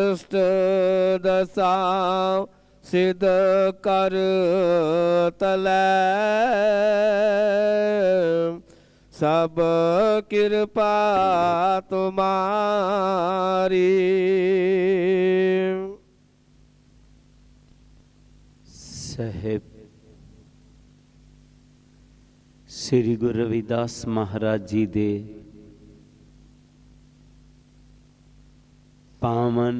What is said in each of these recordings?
अष्ट दशा सिद्ध कर तलै, सब कृपा तुम्हारी। साहिब श्री गुरु रविदास महाराज जी दे पावन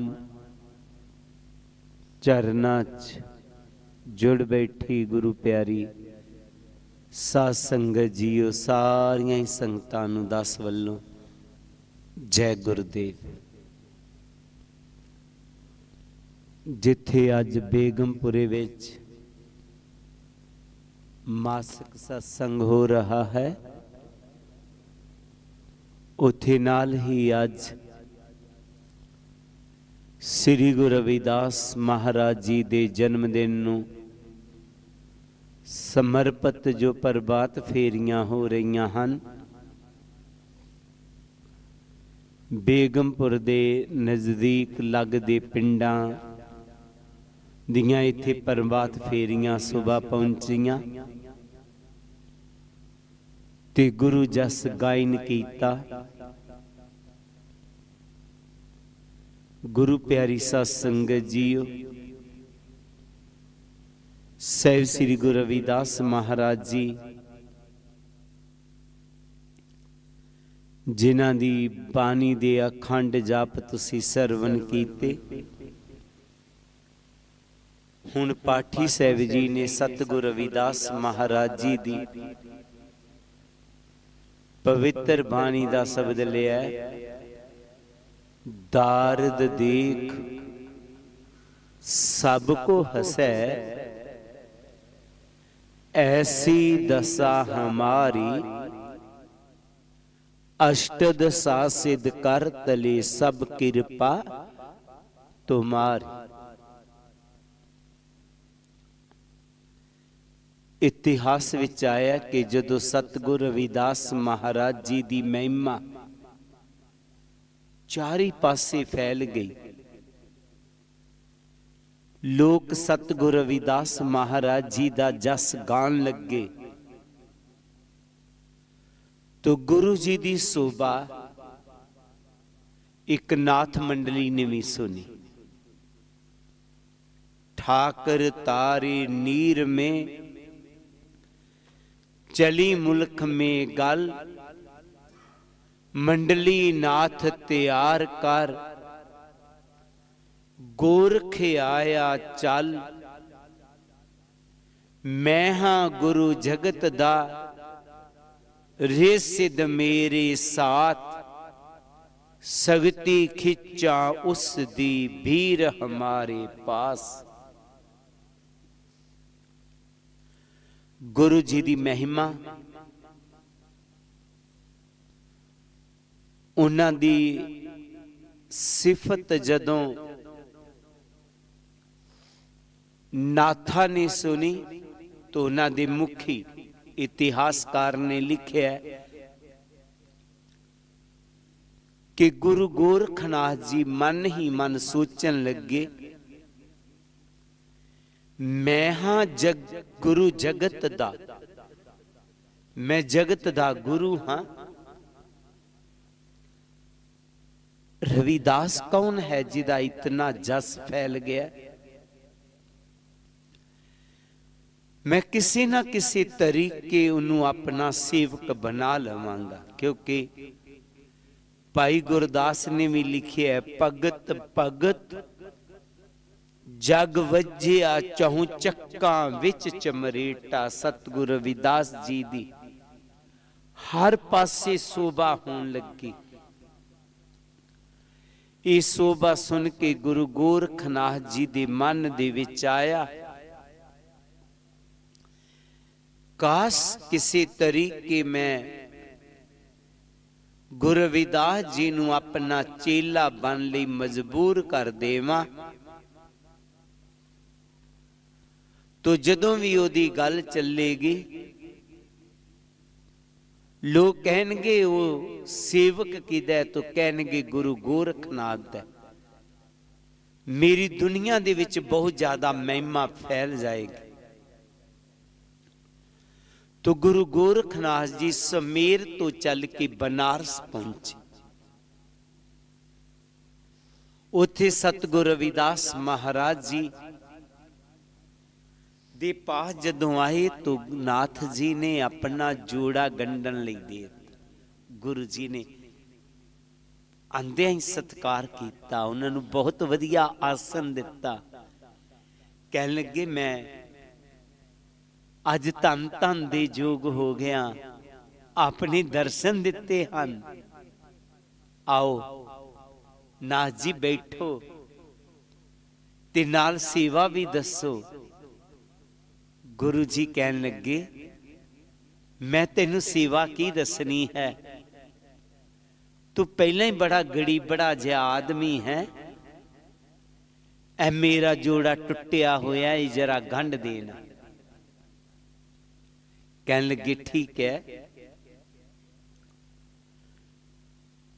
चरनां च जुड़ बैठी गुरु प्यारी साध संगत जीओ, सारियां ही संगतां नूं दस वल्लों जय गुरुदेव। जिथे अज बेगमपुरे विच मासिक सत्संग हो रहा है, उथे नाल ही अज श्री गुरु रविदास महाराज जी दे जन्मदिन नूं समर्पित जो प्रभात फेरियां हो रही हैं, बेगमपुर दे नज़दीक लगदे पिंडां दियां इत्थे प्रभात फेरियां सुबह पहुंचियां ते गुरु जस गायन कीता। गुरु प्यारी साध संगत जीओ, साहिब श्री गुरु रविदास महाराज जी जिन्हां दी बानी दे अखंड जाप तुसी सरवण कीते, हुण पाठी साहिब जी ने सतगुरु रविदास महाराज जी दी पवित्र बाणी दा शब्द लिया, दारद देख सबको हंसै, ऐसी दशा हमारी, अष्टदशा सिद्ध कर तले सब कृपा तुम्हारी। इतिहास विच आया कि जदों सतगुरु रविदास महाराज जी दी महिमा चारी पासे फैल गई, लोग सतगुरु रविदास महाराज जी दा जस गान लगे, तो गुरु जी दी शोभा एक नाथ मंडली ने भी सुनी। ठाकर तारे नीर में चली मुल्क में गल, मंडली नाथ तैयार कर, गोरख आया चल, मैं हाँ गुरु जगत दा, रे सिद्ध मेरे साथ, सगती खिंचा उस दी भीर हमारे पास। गुरु जी दी महिमा, उन्हां दी सिफत जदों नाथा ने सुनी तो उन्हां दे मुखी इतिहासकार ने लिखिया कि गुरु गोरखनाथ जी मन ही मन सोचन लगे, मैं हाँ गुरु जगत दा, मैं जगत दा गुरु हाँ। रविदास कौन है जिदा इतना जस फैल गया? मैं किसी ना किसी तरीके उन्होंने अपना सेवक बना लवांगा, क्योंकि भाई गुरदास ने भी लिखिया है, भगत भगत जग वज्जिया चहु चक्का विच चमरेटा। सतगुरु रविदास जी दी हर पासे शोभा होने लगी। ये शोभा सुन के गुरु गोरखनाथ जी दे मन दे विच आया, काश किसी तरीके में गुरु रविदास जी नूं अपना चेला बन लई मजबूर कर देवां, तो जदों भी ओदी गल चलेगी लोग कहणगे वो सेवक किदा है, तो कहणगे गुरु गोरखनाथ है। मेरी दुनिया दे विच बहुत ज्यादा महिमा फैल जाएगी। तो गुरु गोरखनाथ जी समेर तो चल के बनारस पहुंचे। उथे सतगुरु रविदास महाराज जी दे पास जदों आए तो नाथ जी ने अपना जोड़ा गंढन लई दे दिता। गुरु जी ने आंदियां ही सत्कार किया, उन्होंने बहुत वधिया आसन दिता। कहन लगे मैं अज धन धन दे जोग हो गया, अपने दर्शन दिते हैं। आओ नाथ जी बैठो ते नाल सेवा भी दसो। गुरु जी कहन लगे मैं तेनू सेवा की दसनी है, तू पहले ही बड़ा गरीबड़ा जिहा आदमी है। ऐ मेरा जोड़ा टुटिया होया है, जरा गंढ देना। कहन लगे ठीक है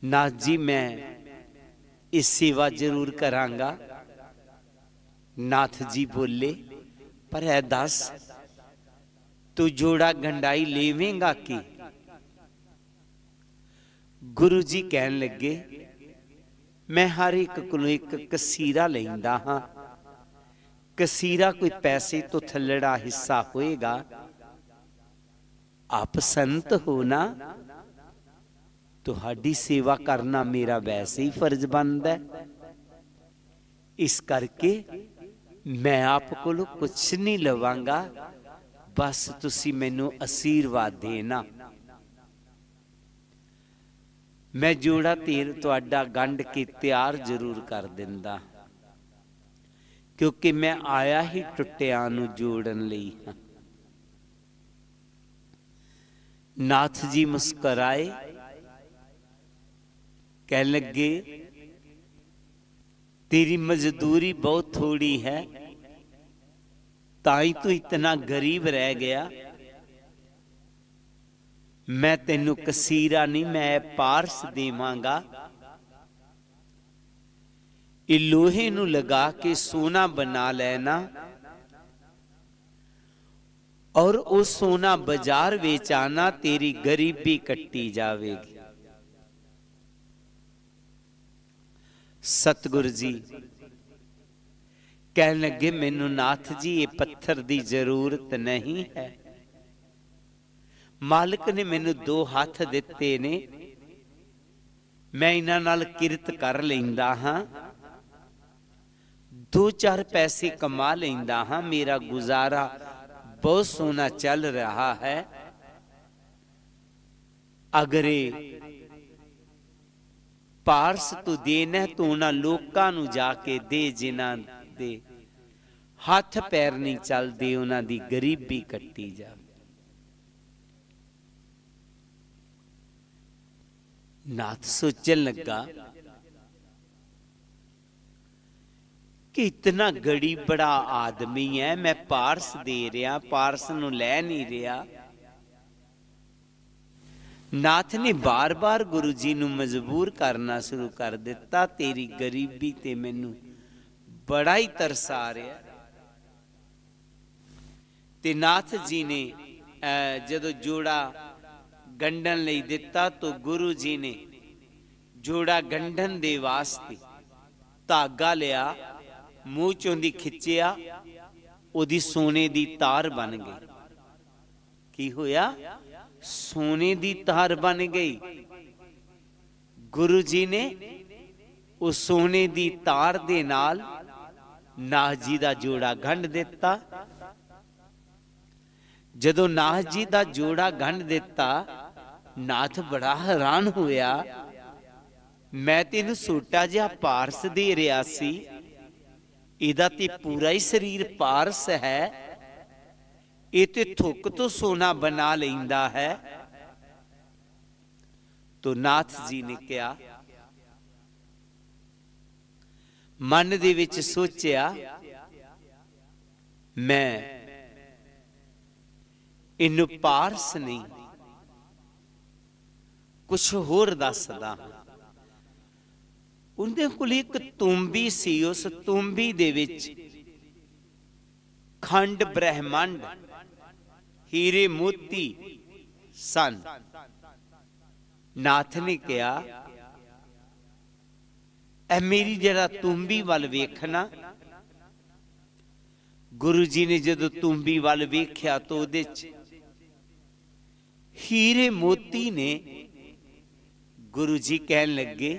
नाथ जी, मैं इस सेवा जरूर करांगा। नाथ जी बोले पर है दस तू जोड़ा गंढाई लेवेंगा कि? गुरु जी कहन लगे मैं हर एक को एक कसीरा लैंदा हां। कसीरा कोई पैसे तो थल्लड़ा हिस्सा होएगा। आप संत हो ना, तुहाडी सेवा करना मेरा वैसे ही फर्ज बनता है। इस करके मैं आप कोलों कुछ नहीं लवांगा, बस तुसी मैनू आशीर्वाद देना। मैं जोड़ा तेल तुहाडा गंढ के तैयार जरूर कर दिंदा, क्योंकि मैं आया ही टुटिया नू जोड़न लई हां। नाथ जी मुस्कुराए, कह लगे तेरी मजदूरी बहुत थोड़ी है, ताई तू इतना गरीब रह गया। मैं तेनू कसीरा नहीं, मैं पारस देवांगा। ये लोहे नू लगा के सोना बना लेना और वो सोना बाजार बेच आना, तेरी गरीबी कट्टी जावेगी। सतगुरु जी कह लगे मैनू नाथ जी ये पत्थर की जरूरत नहीं है। मालिक ने मैनू दो हाथ दिते ने, मैं इन्हां नाल किरत कर लैंदा हां, दो चार पैसे कमा लैंदा हां, मेरा गुजारा बहुत सोना चल रहा है। अगर पारस तू देना तो उन्हां लोकां नू जाके दे जिन्हां दे हाथ पैर नहीं चलते, उन्हां दी गरीबी कट्टी जाए। नाथ सोचन लगा कि इतना गरीब बड़ा आदमी है, मैं पारस दे रहा, पारस नू लै नहीं रहा। नाथ ने बार बार गुरु जी नू मजबूर करना शुरू कर दिता, तेरी गरीबी ते मैनू बड़ा ही तरस आ रहा। ते नाथ जी ने जदों जोड़ा गंढन लई दिता तो गुरु जी ने जोड़ा गंढन दे वास्ते धागा लिया, मूँह चों दी खिंचिया, ओदी सोने दी तार बन गई। की होया? सोने दी तार बन गई। गुरु जी ने उस सोने दी तार दे नाल नाथ जी दा जोड़ा गंढ दिता। जदों नाथ जी दा जोड़ा गंढ दिता, नाथ बड़ा हैरान होया, मैं तेनू छोटा जिहा पारस दे रहा सी, इहदा ते पूरा ही शरीर पारस है, ये ते थुक तो सोना बना लैंदा है। तो नाथ जी ने कहा, मन दे विच सोचिया मैं इनू पारस नहीं कुछ होर दसदा। उनके कोल एक तुंबी सी, उस तुंबी दे विच खंड ब्रह्मंड हीरे मोती सन। नाथ ने कहा, ए मेरी जरा तुंबी वाल वेखना। गुरु जी ने जदों तुंबी वाल वेख्या तो उहदे च हीरे मोती ने। गुरु जी कहन लगे,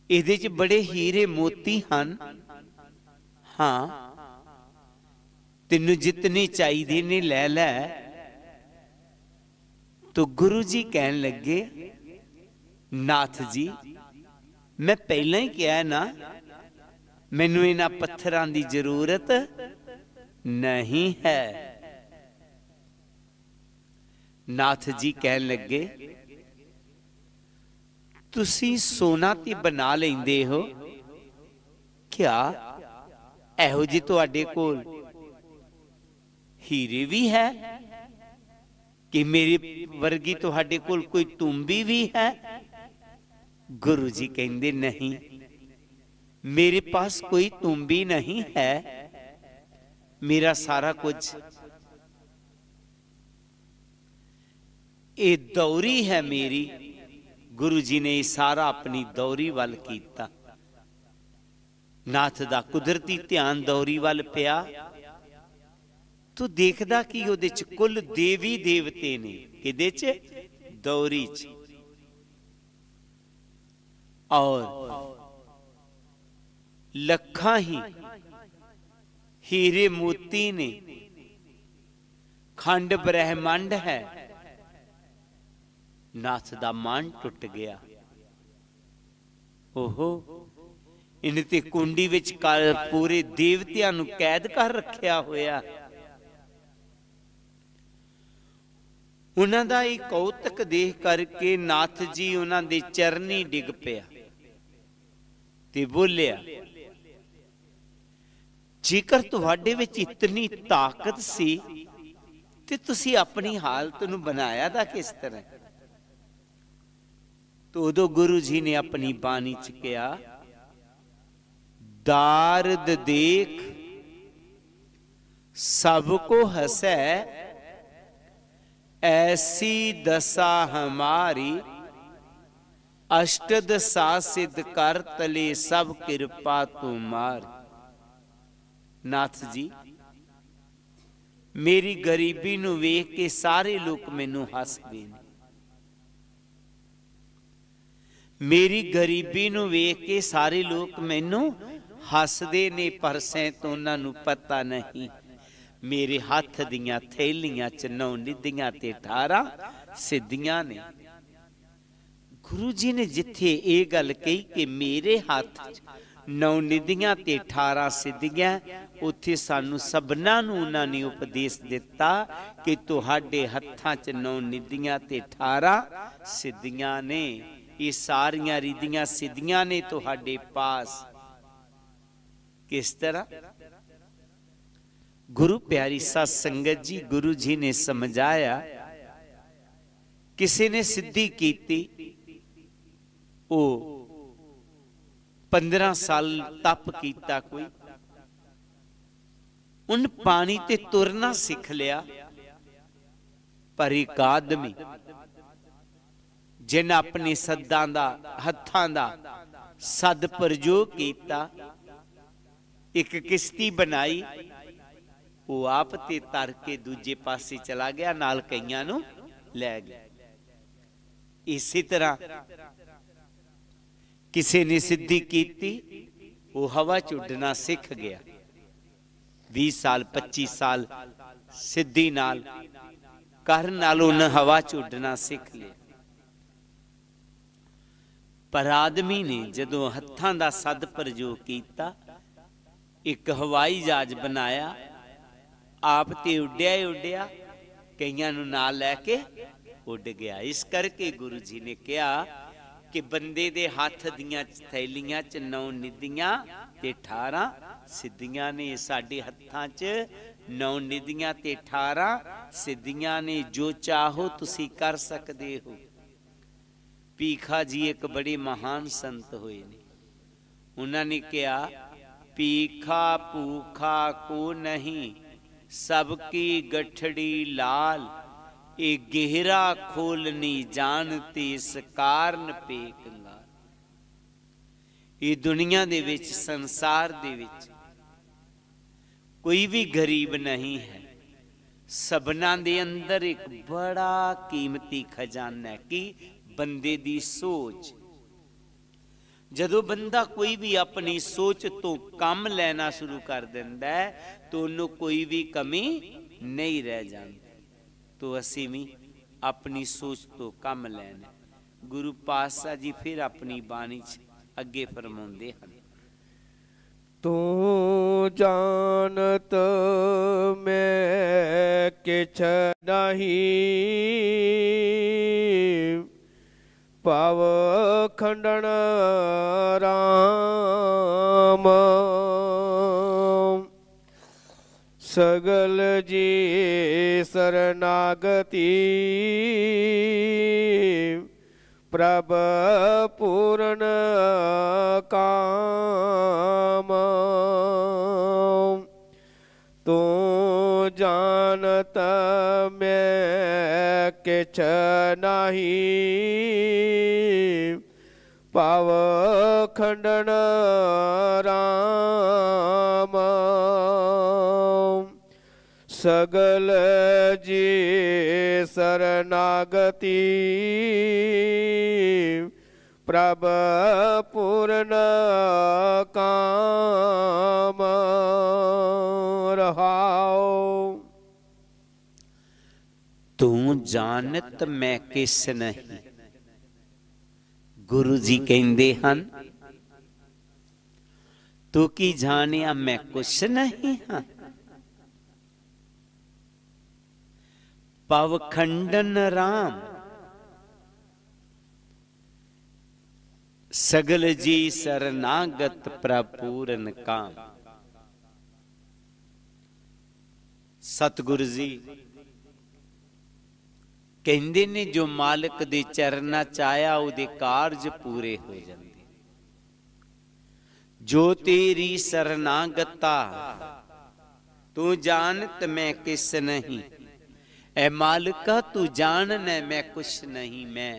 इहदे च बड़े हीरे मोती हन। हाँ, तेनू जितने चाहिए ने लै लै। तो गुरु जी कहन लगे, नाथ जी मैं पहला ही कहा ना, मैनू इन्हां पत्थरां दी जरूरत नहीं है। नाथ जी कहन लगे, तुसी सोना ते बना लेंदे हो, क्या एहो जी तुहाडे कोल हीरे भी है कि मेरी वर्गी तुहाडे कोल कोई तुंबी भी है? गुरु जी कहंदे, नहीं, मेरे पास कोई तुंबी नहीं है, मेरा सारा कुछ ये दौरी है मेरी। गुरु जी ने सारा अपनी दौरी वाल कीता। नाथ दा कुदरती ध्यान दौरी वाल पिया तो देखदा कि उहदे च कुल देवी देवते ने। किहदे च? दौरी च। और लखां ही हीरे मोती ने, खंड ब्रह्मंड है। नाथ दा मन टुट गया। ओहो, इन्हें ते कुंडी विच पूरे देवतियां नूं कैद कर रखिया होया। उन्हां दा इह कौतक देख करके नाथ जी उन्हां दे चरनी डिग पिया ते बोलिया, जेकर तुहाडे विच इतनी ताकत सी ते तुसी अपनी हालत नूं बनाया दा किस तरह? तो उदों गुरु जी ने अपनी बाणी च कहा, दारद देख सबको हंसै, ऐसी दशा हमारी, अष्टदशा सिद्ध कर तले सब कृपा तुम्हारी। नाथ जी, मेरी गरीबी नूं वेख के सारे लोग मैनू हसदे ने। मेरी गरीबी नूं वेख के सारे लोग मैनू हसदे ने, पर सैं तो उन्हां नूं पता नहीं मेरे हथ दियां थैलियां च 9 निधियां ते 18 सिद्धियां ने। गुरु जी ने जिथे ये गल कही कि मेरे हाथ 9 निधियां ते 18 सिद्धियां, उत्थे सानू सबना नूं उन्हां ने उपदेश दिता कि तुहाडे हत्थां च 9 निधियां ते 18 सिद्धियां ने। ये सारियां रिधियां सिद्धियां ने तुहाडे पास। किस तरह? गुरु प्यारी साध संगत जी, गुरु जी ने समझाया, किसी ने सिद्धि कीती, ओ 15 साल तप कीता, कोई उन पानी ते तुरना सीख लिया। पर एक आदमी जिन अपने सद्दां दा हत्थां दा सद प्रयोग कीता, एक किश्ती बनाई, वो आप ते तर के दूजे पासे चला गया, नाल कईयां नूं लै गया। इसी तरह किसी ने सिद्धि कीती, वो हवा च उड़ना सीख गया। 20 साल 25 साल सिद्धि नाल कर नाल उन्हें हवा च उड़ना सीख लिया। पर आदमी ने जदों हत्थां दा सद प्रयोग कीता, एक हवाई जहाज बनाया, आप ते उड्या ही उड्या, कईयां नूं नाल लैके उड़ गया। इस करके गुरु जी ने कहा कि बंदे दे हाथ दियां थैलियां च 9 निधियां ते 18 सिद्धियां ने। साडे हत्थां च 9 निधियां ते 18 सिद्धियां ने। जो चाहो तुसी कर सकदे हो। ਭੀਖਾ ਜੀ ਇੱਕ ਬੜੇ ਮਹਾਨ ਸੰਤ ਹੋਏ ਨੇ। ਉਹਨਾਂ ਨੇ ਕਿਹਾ ਭੀਖਾ ਭੂਖਾ ਕੋ ਨਹੀਂ, ਸਭ ਕੀ ਗਠੜੀ ਲਾਲ, ਇਹ ਗਹਿਰਾ ਖੋਲਣੀ ਜਾਣਤੀ ਇਸ ਕਾਰਨ ਪੇਕੰਗਾ। ਇਹ ਦੁਨੀਆ ਦੇ ਵਿੱਚ, ਸੰਸਾਰ ਦੇ ਵਿੱਚ ਕੋਈ ਵੀ ਗਰੀਬ ਨਹੀਂ ਹੈ। ਸਭਨਾਂ ਦੇ ਅੰਦਰ ਇੱਕ ਬੜਾ ਕੀਮਤੀ ਖਜ਼ਾਨਾ ਹੈ ਕਿ ਬੰਦੇ ਦੀ ਸੋਚ। ਜਦੋਂ ਬੰਦਾ ਕੋਈ ਵੀ ਆਪਣੀ ਸੋਚ ਤੋਂ ਕੰਮ ਲੈਣਾ ਸ਼ੁਰੂ ਕਰ ਦਿੰਦਾ ਹੈ ਤਾਂ ਉਹਨੂੰ ਕੋਈ ਵੀ ਕਮੀ ਨਹੀਂ ਰਹਿ ਜਾਂਦੀ। तो असी भी अपनी सोच तो कम लेना। गुरु पातशाह जी फिर अपनी बाणी अगे फरमाते हैं, तू जानत मैं किछ नहीं, पाव खंडन राम, सगल जी शरणागति, प्रभ पूर्ण काम। तू जानत मैं किछ नहीं, पाव खंडन राम, सगल जी शरणागति, प्रभ पूर्ण काम। रहाओ तू जानत मैं किस नहीं। गुरु जी कहते हैं तू की जानिया मैं कुछ नहीं हाँ। पवखंडन राम, सगल जी शरणागत प्रपूरन काम। सतगुरु जी कहते ने जो मालिक दे चरना चाया उहदे कारज पूरे हो जाते। जो तेरी शरणागता तू जानत मैं किस नहीं। ऐ मालिका तू जान न मैं कुछ नहीं, मैं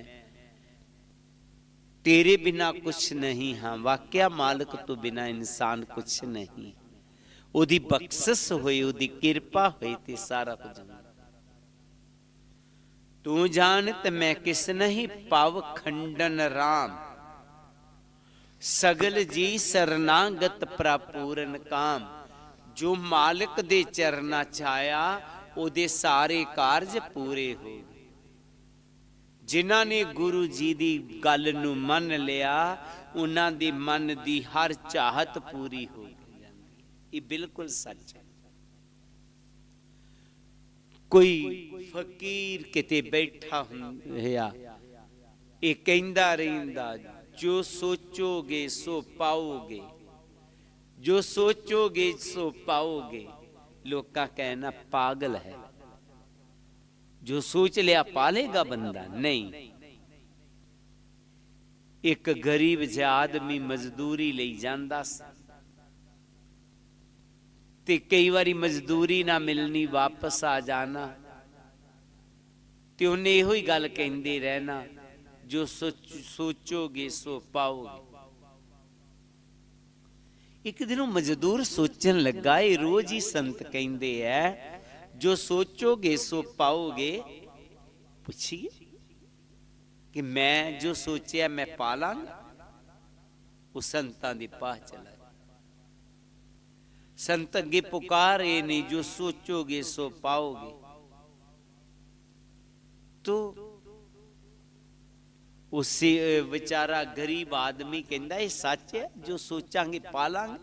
तेरे बिना कुछ नहीं हाँ। वाकया मालिक तो बिना इंसान कुछ नहीं। ओदी बख्शिश होई, ओदी किरपा होई ते सारा कुछ। तू जानत मैं किस नहीं, पाव खंडन राम, सगल जी शरणागत प्रपूरन काम। जो मालिक दे चरना छाया ਉਹਦੇ ਸਾਰੇ ਕਾਰਜ ਪੂਰੇ ਹੋ ਗਏ। ਜਿਨ੍ਹਾਂ ਨੇ ਗੁਰੂ ਜੀ ਦੀ ਗੱਲ ਨੂੰ ਮੰਨ ਲਿਆ ਉਹਨਾਂ ਦੇ ਮਨ ਦੀ ਹਰ ਚਾਹਤ ਪੂਰੀ ਹੋ ਜਾਂਦੀ। ਇਹ ਬਿਲਕੁਲ ਸੱਚ ਹੈ। ਕੋਈ ਫਕੀਰ ਕਿਤੇ ਬੈਠਾ ਹੋਇਆ ਇਹ ਕਹਿੰਦਾ ਰਹਿੰਦਾ ਜੋ ਸੋਚੋਗੇ ਸੋ ਪਾਓਗੇ, ਜੋ ਸੋਚੋਗੇ ਸੋ ਪਾओगे। लोग का कहना पागल है, जो सोच लिया पालेगा बंदा नहीं। एक गरीब जिहा आदमी मजदूरी लई जांदा सी ते कई बारी मजदूरी ना मिलनी, वापस आ जाना ते उन्हें इहो ही गल कहंदे रहना जो सोचोगे सो पाओगे। एक दिन मजदूर सोचन लगा, ये रोज ही संत कहते हैं जो सोचोगे सो पाओगे। पूछिए कि मैं जो सोचा मैं पा लांगा। वो संतां दी पाह चला। संत अगे पुकारे नहीं जो सोचोगे सो पाओगे। तो उसे बेचारा गरीब आदमी कहता है सच है जो सोचांगे पालांगे।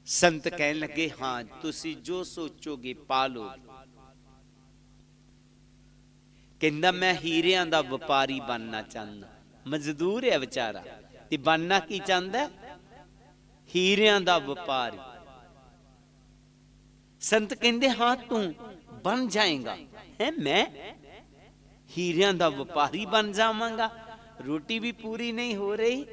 संत कहने लगे हाँ तुसी जो सोचोगे पालोगे। कहता मैं हीरियां दा व्यापारी बनना चाहता। मजदूर है बेचारा ते बनना की चाहता है, हीरियां दा व्यापारी। संत कहते हाँ तू बन जाएगा। है मैं हीरियां दा व्यापारी बन जावांगा। रोटी भी पूरी नहीं हो रही।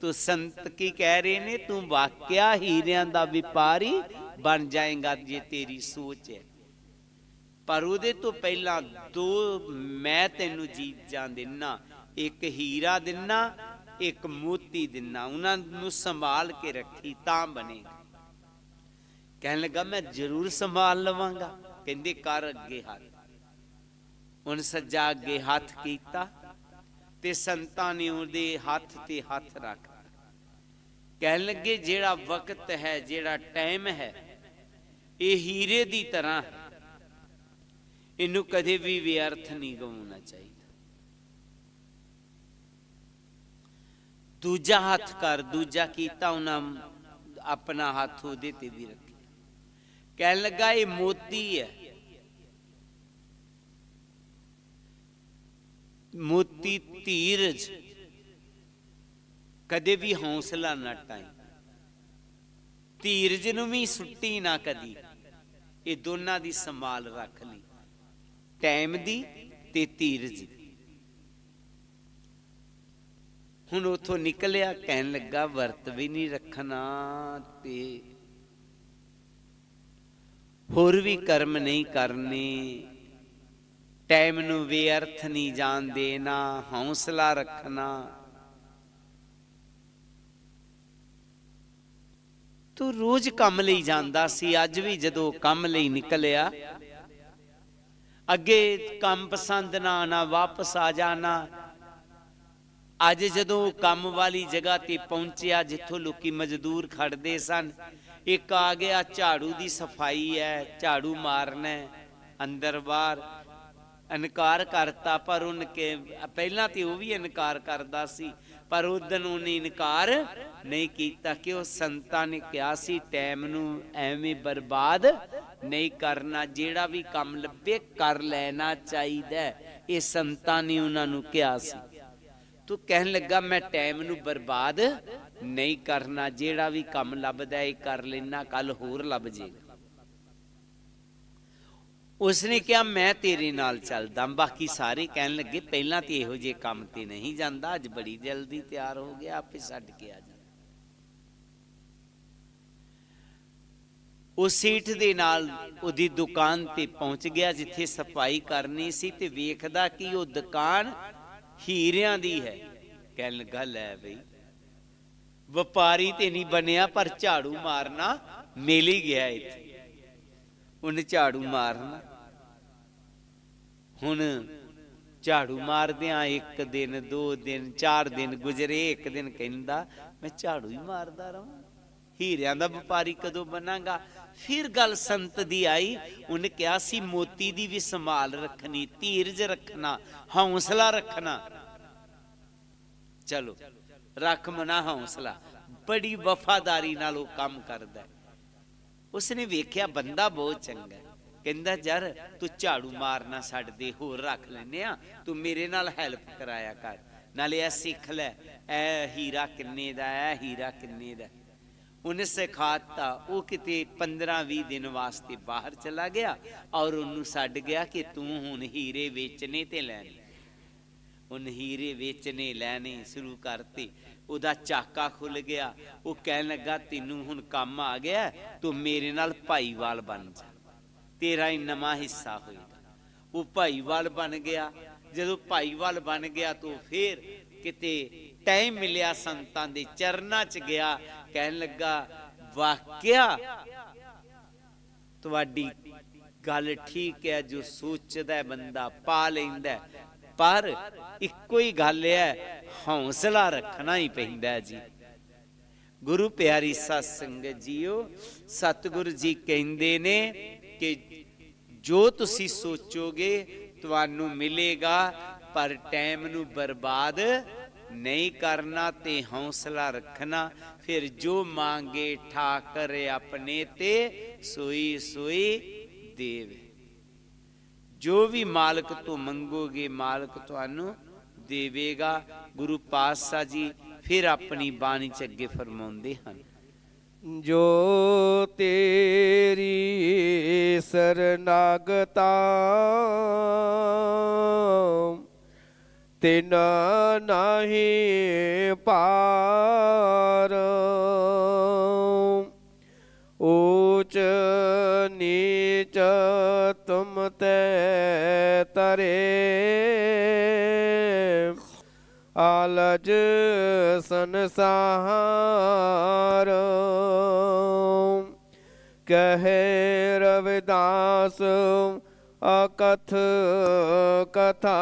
तो संत की कह रहे ने तू वाकया हीरियां दा व्यापारी बन जाएगा जे तेरी सोच है। पर उहदे तो पहला दो मैं तेनू चीजां दिना, एक हीरा दिना, एक मोती दिना, उन्होंने संभाल के रखी तां बनेगा। कहने लगा मैं जरूर संभाल लवांगा। कहंदे कर अगे हाथ। उन सज्जा अगे हाथ कीता ते संतां ने उहदे हाथ ते हाथ रख। कहने लगे जेड़ा वक्त है, जेड़ा टाइम है, ये हीरे दी तरह है, इनू कदे भी व्यर्थ नहीं गवाना चाहिए। दूजा हाथ कर, दूजा कीता, उन्हें अपना हाथ उहदे ते भी रखे। कहने लगा ये मोती है, मोती धीरज, कदे भी हौसला ना टाई, धीरज नूं भी सुट्टी ना कदी। ये दोनों दी संभाल रख ली, टाइम दी ते धीरज दी। हुण उथों निकलिया, कहन लगा वर्त भी नहीं रखना ते होर भी कर्म नहीं करने, टाइम नूं व्यर्थ नहीं जान देना, हौसला रखना। तो रोज काम लई जांदा सी। अज भी जदों काम लई निकलिया, अगे काम पसंद ना आना, वापस आ जाना। अज जदों काम वाली जगह ते पहुंचिया जिथों लोकी मजदूर खड़दे सन, एक आ गया झाड़ू दी सफाई है, झाड़ू मारना है, अंदर बाहर इनकार करता। पर उनके पहला तो वह भी इनकार करता सी, पर उस दिन उन्हें इनकार नहीं किया कि वह संतां ने कहा सी टाइम नूं एवें बर्बाद नहीं करना, जेड़ा भी काम लभे कर लेना चाहिए। ये संतां ने उन्होंने कहा सी। तो कहन लगा मैं टाइम नूं बर्बाद नहीं करना, जेड़ा भी काम लभदा है कर लेना, कल होर लभ जाएगा। उसने कहा मैं तेरे नाल चलदा। बाकी सारे कहन लगे पहला तो इहो जे काम ते नहीं जांदा, अज बड़ी जल्दी तैयार हो गया, आपे छड्ड के आ जा। उस सेठ दे नाल उहदी दुकान ते पहुंच गया जिथे सफाई करनी सी, ते वेखदा कि वो दुकान हीरियां दी है। कहन लगा लै बई व्यापारी ते नहीं बनिया, पर झाड़ू मारना मिल ही गया इत्थे। उन्हें झाड़ू मारना, हुण झाड़ू मारदियां एक दिन, दो दिन, 4 दिन गुजरे। एक दिन कहंदा मैं झाड़ू ही मारदा रहां, हीरियां दा व्यापारी कदों बनांगा। फिर गल संत दी आई, उन्हें कहा सी मोती दी भी संभाल रखनी, धीरज रखना, हौसला रखना। चलो रख मना हौसला, बड़ी वफादारी नाल वो काम करदा। उसने वेख्या बंदा बहुत चंगा है, कहंदा यार तू झाड़ू मारना छड्ड दे, होर रख लैने आ, तू मेरे नाल हैल्प कराया कर, नाले ऐ सीख लै ऐ हीरा किन्ने दा, ऐ हीरा किन्ने दा। उन्हें सिखाता। वो किते 15-20 दिन वास्ते बाहर चला गया और उन्होंने छड्ड गया कि तू हुण हीरे वेचने ते लैने। उन हीरे वेचने लैने शुरू करते। उदा चाका खुल गया। वो कहन लगा तेनू हुण काम आ गया, तू मेरे नाल भाईवाल बन जा, तेरा ही नवा हिस्सा होएगा। वो भाईवाल बन गया। जदों भाईवाल बन गया तो फिर किते टाइम मिलिया, संतां दे चरनां च गया। कहन लगा वाकया तुहाडी गल ठीक है, जो सोचदा है बंदा पा लैंदा है, पर इक्को ही गल है हौसला रखना ही पैंदा जी। गुरु प्यारी सत संगत जीओ, सतगुरु जी कहंदे ने कि जो तुसी सोचोगे तुहानू मिलेगा, पर टाइम नू बर्बाद नहीं करना ते हौसला रखना। फिर जो मांगे ठाकर अपने ते सोई सोई देवे। जो भी मालक तो मंगोगे मालक तुहानू देवेगा। गुरु पातशाह जी फिर अपनी बाणी च अगे फरमाउंदे हन, जो तेरी शरनागता तिन नाही पार। ऊच नीच तुम ते तरे, आलज संसार। कहे रविदास अकथ कथा,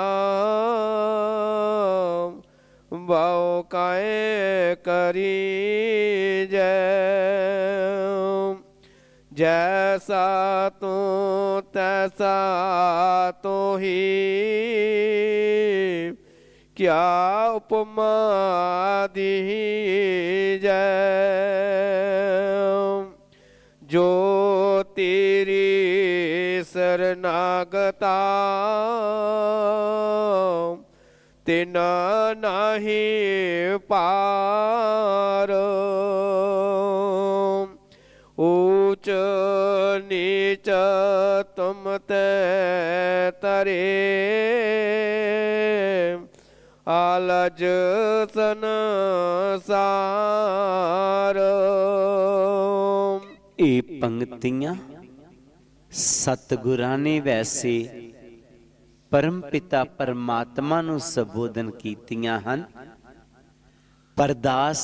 बहु काए करी जय। जैसा तू तैसा तो ही, क्या उपमा दी जय। जो तेरी शरणागता, तिन नाही पार। ऊच नीच तुम ते तरे, आलज संसार। ਇਹ ਪੰਗਤੀਆਂ ਸਤਿਗੁਰਾਂ ਨੇ ਵੈਸੇ ਪਰਮ ਪਿਤਾ ਪਰਮਾਤਮਾ ਨੂੰ ਸੰਬੋਧਨ ਕੀਤੀਆਂ ਹਨ, ਪਰ ਦਾਸ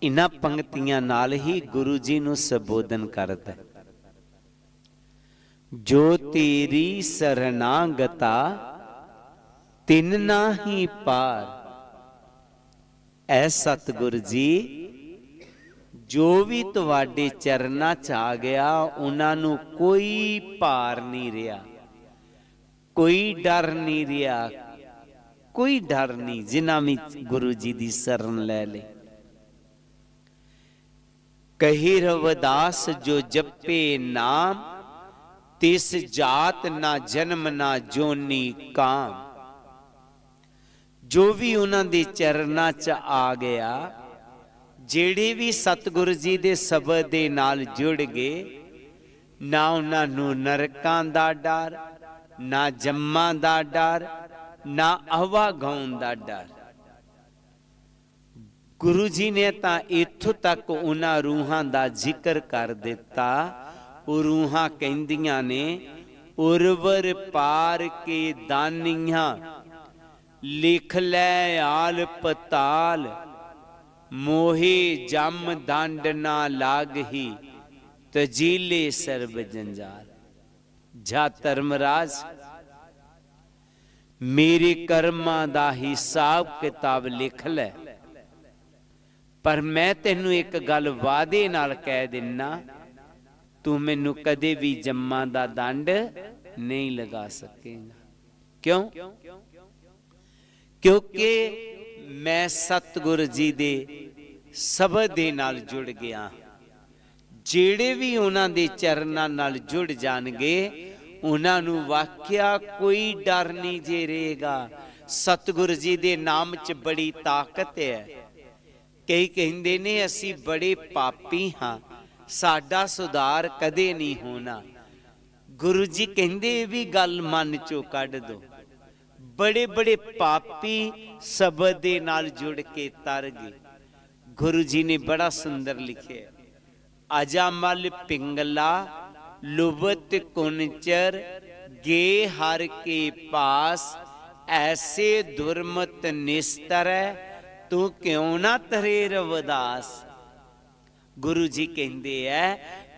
ਇਹਨਾਂ ਪੰਗਤੀਆਂ ਨਾਲ ਹੀ ਗੁਰੂ ਜੀ ਨੂੰ ਸੰਬੋਧਨ ਕਰਦਾ। ਜੋ ਤੇਰੀ ਸਰਨਾਗਤਾ ਤਿਨ ਨਾਹੀ ਪਾਰ। ਐ ਸਤਿਗੁਰ ਜੀ, ਜੋ ਵੀ ਤੁਹਾਡੇ ਚਰਨਾਂ 'ਚ ਆ ਗਿਆ ਉਹਨਾਂ ਨੂੰ ਕੋਈ ਭਾਰ ਨਹੀਂ ਰਿਹਾ, ਕੋਈ ਡਰ ਨਹੀਂ ਰਿਹਾ, ਕੋਈ ਡਰ ਨਹੀਂ ਜਿਨ੍ਹਾਂ ਵੀ ਗੁਰੂ ਜੀ ਦੀ ਸ਼ਰਨ ਲੈ ਲੇ। ਕਹੀ ਰਵਿਦਾਸ ਜੋ ਜਪੇ ਨਾਮ, ਤਿਸ ਜਾਤ ਨਾ ਜਨਮ ਨਾ ਜੋਨੀ ਕਾਮ। ਜੋ ਵੀ ਉਹਨਾਂ ਦੇ ਚਰਨਾਂ 'ਚ ਆ ਗਿਆ, ਜਿਹੜੇ ਵੀ ਸਤਿਗੁਰੂ ਜੀ ਦੇ ਸ਼ਬਦ ਦੇ ਨਾਲ ਜੁੜ ਗਏ, ਨਾ ਉਹਨਾਂ ਨੂੰ ਨਰਕਾਂ ਦਾ ਡਰ, ਨਾ ਜੰਮਾਂ ਦਾ ਡਰ, ਨਾ ਆਵਾਗਾਉਣ ਦਾ ਡਰ। ਗੁਰੂ ਜੀ ਨੇ ਤਾਂ ਇੱਥੋਂ ਤੱਕ ਉਹਨਾਂ ਰੂਹਾਂ ਦਾ ਜ਼ਿਕਰ ਕਰ ਦਿੱਤਾ। ਉਹ ਰੂਹਾਂ ਕਹਿੰਦੀਆਂ ਨੇ, ਉਰਵਰ ਪਾਰ ਕੇ ਦਾਨੀਆਂ, ਲਿਖ ਲੈ ਆਲ ਪਤਾਲ। ਮੋਹੇ ਜਮ ਦੰਡ ਨਾ ਲਾਗਹੀ, ਤਜੀਲੇ ਸਰਬ ਜੰਜਾਲ। ਜਾ ਧਰਮਰਾਜ, ਮੇਰੇ ਕਰਮਾਂ ਦਾ ਹਿਸਾਬ ਕਿਤਾਬ ਲਿਖ ਲੈ, ਪਰ ਮੈਂ ਤੈਨੂੰ ਇੱਕ ਗੱਲ ਵਾਅਦੇ ਨਾਲ ਕਹਿ ਦਿੰਨਾ, ਤੂੰ ਮੈਨੂੰ ਕਦੇ ਵੀ ਜੰਮਾਂ ਦਾ ਦੰਡ ਨਹੀਂ ਲਗਾ ਸਕੇਗਾ। ਕਿਉਂ? ਕਿਉਂਕਿ ਮੈਂ ਸਤਿਗੁਰੂ ਜੀ ਦੇ ਸ਼ਬਦ ਦੇ ਨਾਲ ਜੁੜ ਗਿਆ। ਜਿਹੜੇ ਵੀ ਉਹਨਾਂ ਦੇ ਚਰਨਾਂ ਨਾਲ ਜੁੜ ਜਾਣਗੇ, ਉਹਨਾਂ ਨੂੰ ਵਾਕਿਆ ਕੋਈ ਡਰ ਨਹੀਂ ਜੇ ਰਹੇਗਾ। ਸਤਿਗੁਰੂ ਜੀ ਦੇ ਨਾਮ 'ਚ ਬੜੀ ਤਾਕਤ ਹੈ। ਕਈ ਕਹਿੰਦੇ ਨੇ ਅਸੀਂ ਬੜੇ ਪਾਪੀ ਹਾਂ, ਸਾਡਾ ਸੁਧਾਰ ਕਦੇ ਨਹੀਂ ਹੋਣਾ। ਗੁਰੂ ਜੀ ਕਹਿੰਦੇ ਇਹ ਵੀ ਗੱਲ ਮਨ 'ਚੋਂ ਕੱਢ ਦੋ। ਬੜੇ ਬੜੇ ਪਾਪੀ ਸ਼ਬਦ ਦੇ ਨਾਲ ਜੁੜ ਕੇ ਤਰ ਗਏ। ਗੁਰੂ ਜੀ ਨੇ ਬੜਾ ਸੁੰਦਰ ਲਿਖਿਆ, ਅਜਾਮਲ ਪਿੰਗਲਾ ਲੁਬਤ ਕੁਨਚਰ ਗੇ ਹਰ ਕੇ ਪਾਸ, ਐਸੇ ਦੁਰਮਤ ਨਿਸਤਰੈ ਤੂੰ ਕਿਉਂ ਨਾ ਤਰੇ ਰਵਿਦਾਸ। ਗੁਰੂ ਜੀ ਕਹਿੰਦੇ ਐ,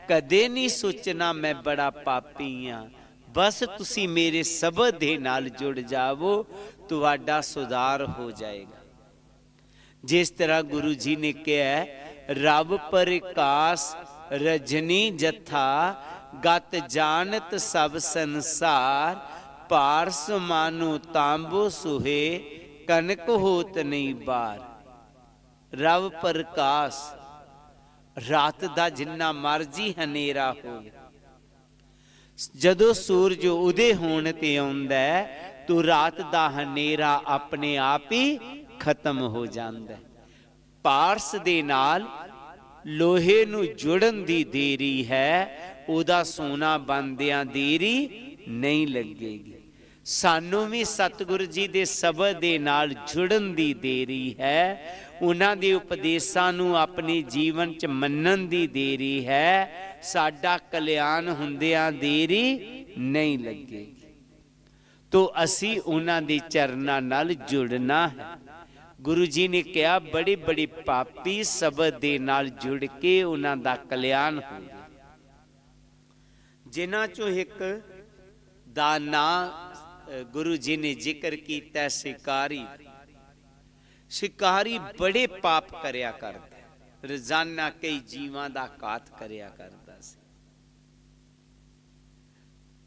ਕਦੇ ਨਹੀਂ ਸੋਚਣਾ ਮੈਂ ਬੜਾ ਪਾਪੀ ਹਾਂ, ਬਸ ਤੁਸੀਂ ਮੇਰੇ ਸ਼ਬਦ ਦੇ ਨਾਲ ਜੁੜ ਜਾਵੋ, ਤੁਹਾਡਾ ਸੁਧਾਰ ਹੋ ਜਾਏਗਾ। ਜਿਸ ਤਰ੍ਹਾਂ ਗੁਰੂ ਜੀ ਨੇ ਕਿਹਾ, ਰੱਬ ਪ੍ਰਕਾਸ਼ ਰਜਨੀ ਜਥਾ, ਗਤ ਜਾਣਤ ਸਭ ਸੰਸਾਰ, ਪਾਰਸ ਮਾਨੂ ਤਾਂਬੋ ਸੁਹੇ, ਕਨਕ ਹੋਤ ਨਹੀਂ ਬਾਰ। ਰੱਬ ਪ੍ਰਕਾਸ਼, ਰਾਤ ਦਾ ਜਿੰਨਾ ਮਰਜੀ ਹਨੇਰਾ ਹੋਵੇ, ਜਦੋਂ ਸੂਰਜ ਉਦੇ ਹੋਣ ਤੇ ਆਉਂਦਾ ਤੋ ਰਾਤ ਦਾ ਹਨੇਰਾ ਆਪਣੇ ਆਪ ਹੀ ਖਤਮ ਹੋ ਜਾਂਦਾ। ਪਾਰਸ ਦੇ ਨਾਲ ਲੋਹੇ ਨੂੰ ਜੁੜਨ ਦੀ ਦੇਰੀ ਹੈ, ਉਹਦਾ ਸੋਨਾ ਬਣਦਿਆਂ ਦੇਰੀ ਨਹੀਂ ਲੱਗੇਗੀ। सानू भी सतगुरु जी दे शब्द दे नाल जुड़न दी देरी है, उन्हां दे उपदेशां नू अपने जीवन च मन्नन दी देरी है। साडा कल्याण हुंदियां देरी नहीं लगेगी। तो असी उन्हां दे चरनां नाल जुड़ना है। गुरु जी ने कहा बड़े बड़े पापी शब्द दे नाल जुड़ के उन्हां दा कल्याण हो गया। जिन्हां चों एक दा नां गुरु जी ने जिक्र किया शिकारी। शिकारी बड़े पाप करया करदा, रोजाना कई जीवां दा घात करया करदा सी।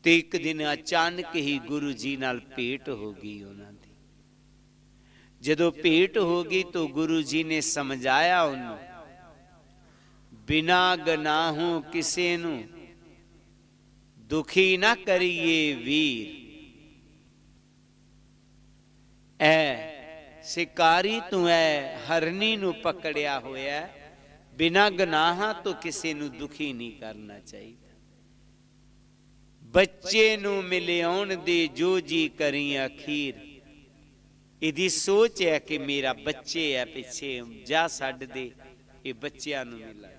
ते एक दिन अचानक ही गुरु जी नाल भेंट हो गई उन्हां दी। जदों भेंट हो गई तो गुरु जी ने समझाया उन्होंने, बिना गनाहों किसे नू दुखी ना करिए वीर। ऐ शिकारी तू ऐ हरनी नू पकड़िया होया, बिना गनाहां तो किसी नू दुखी नहीं करना चाहिए। बच्चे नू मिले आउण दे जो जी करी अखीर। इहदी सोच है कि मेरा बच्चे है पिछे जा छड्ड दे, ये बच्चियां नू मिला।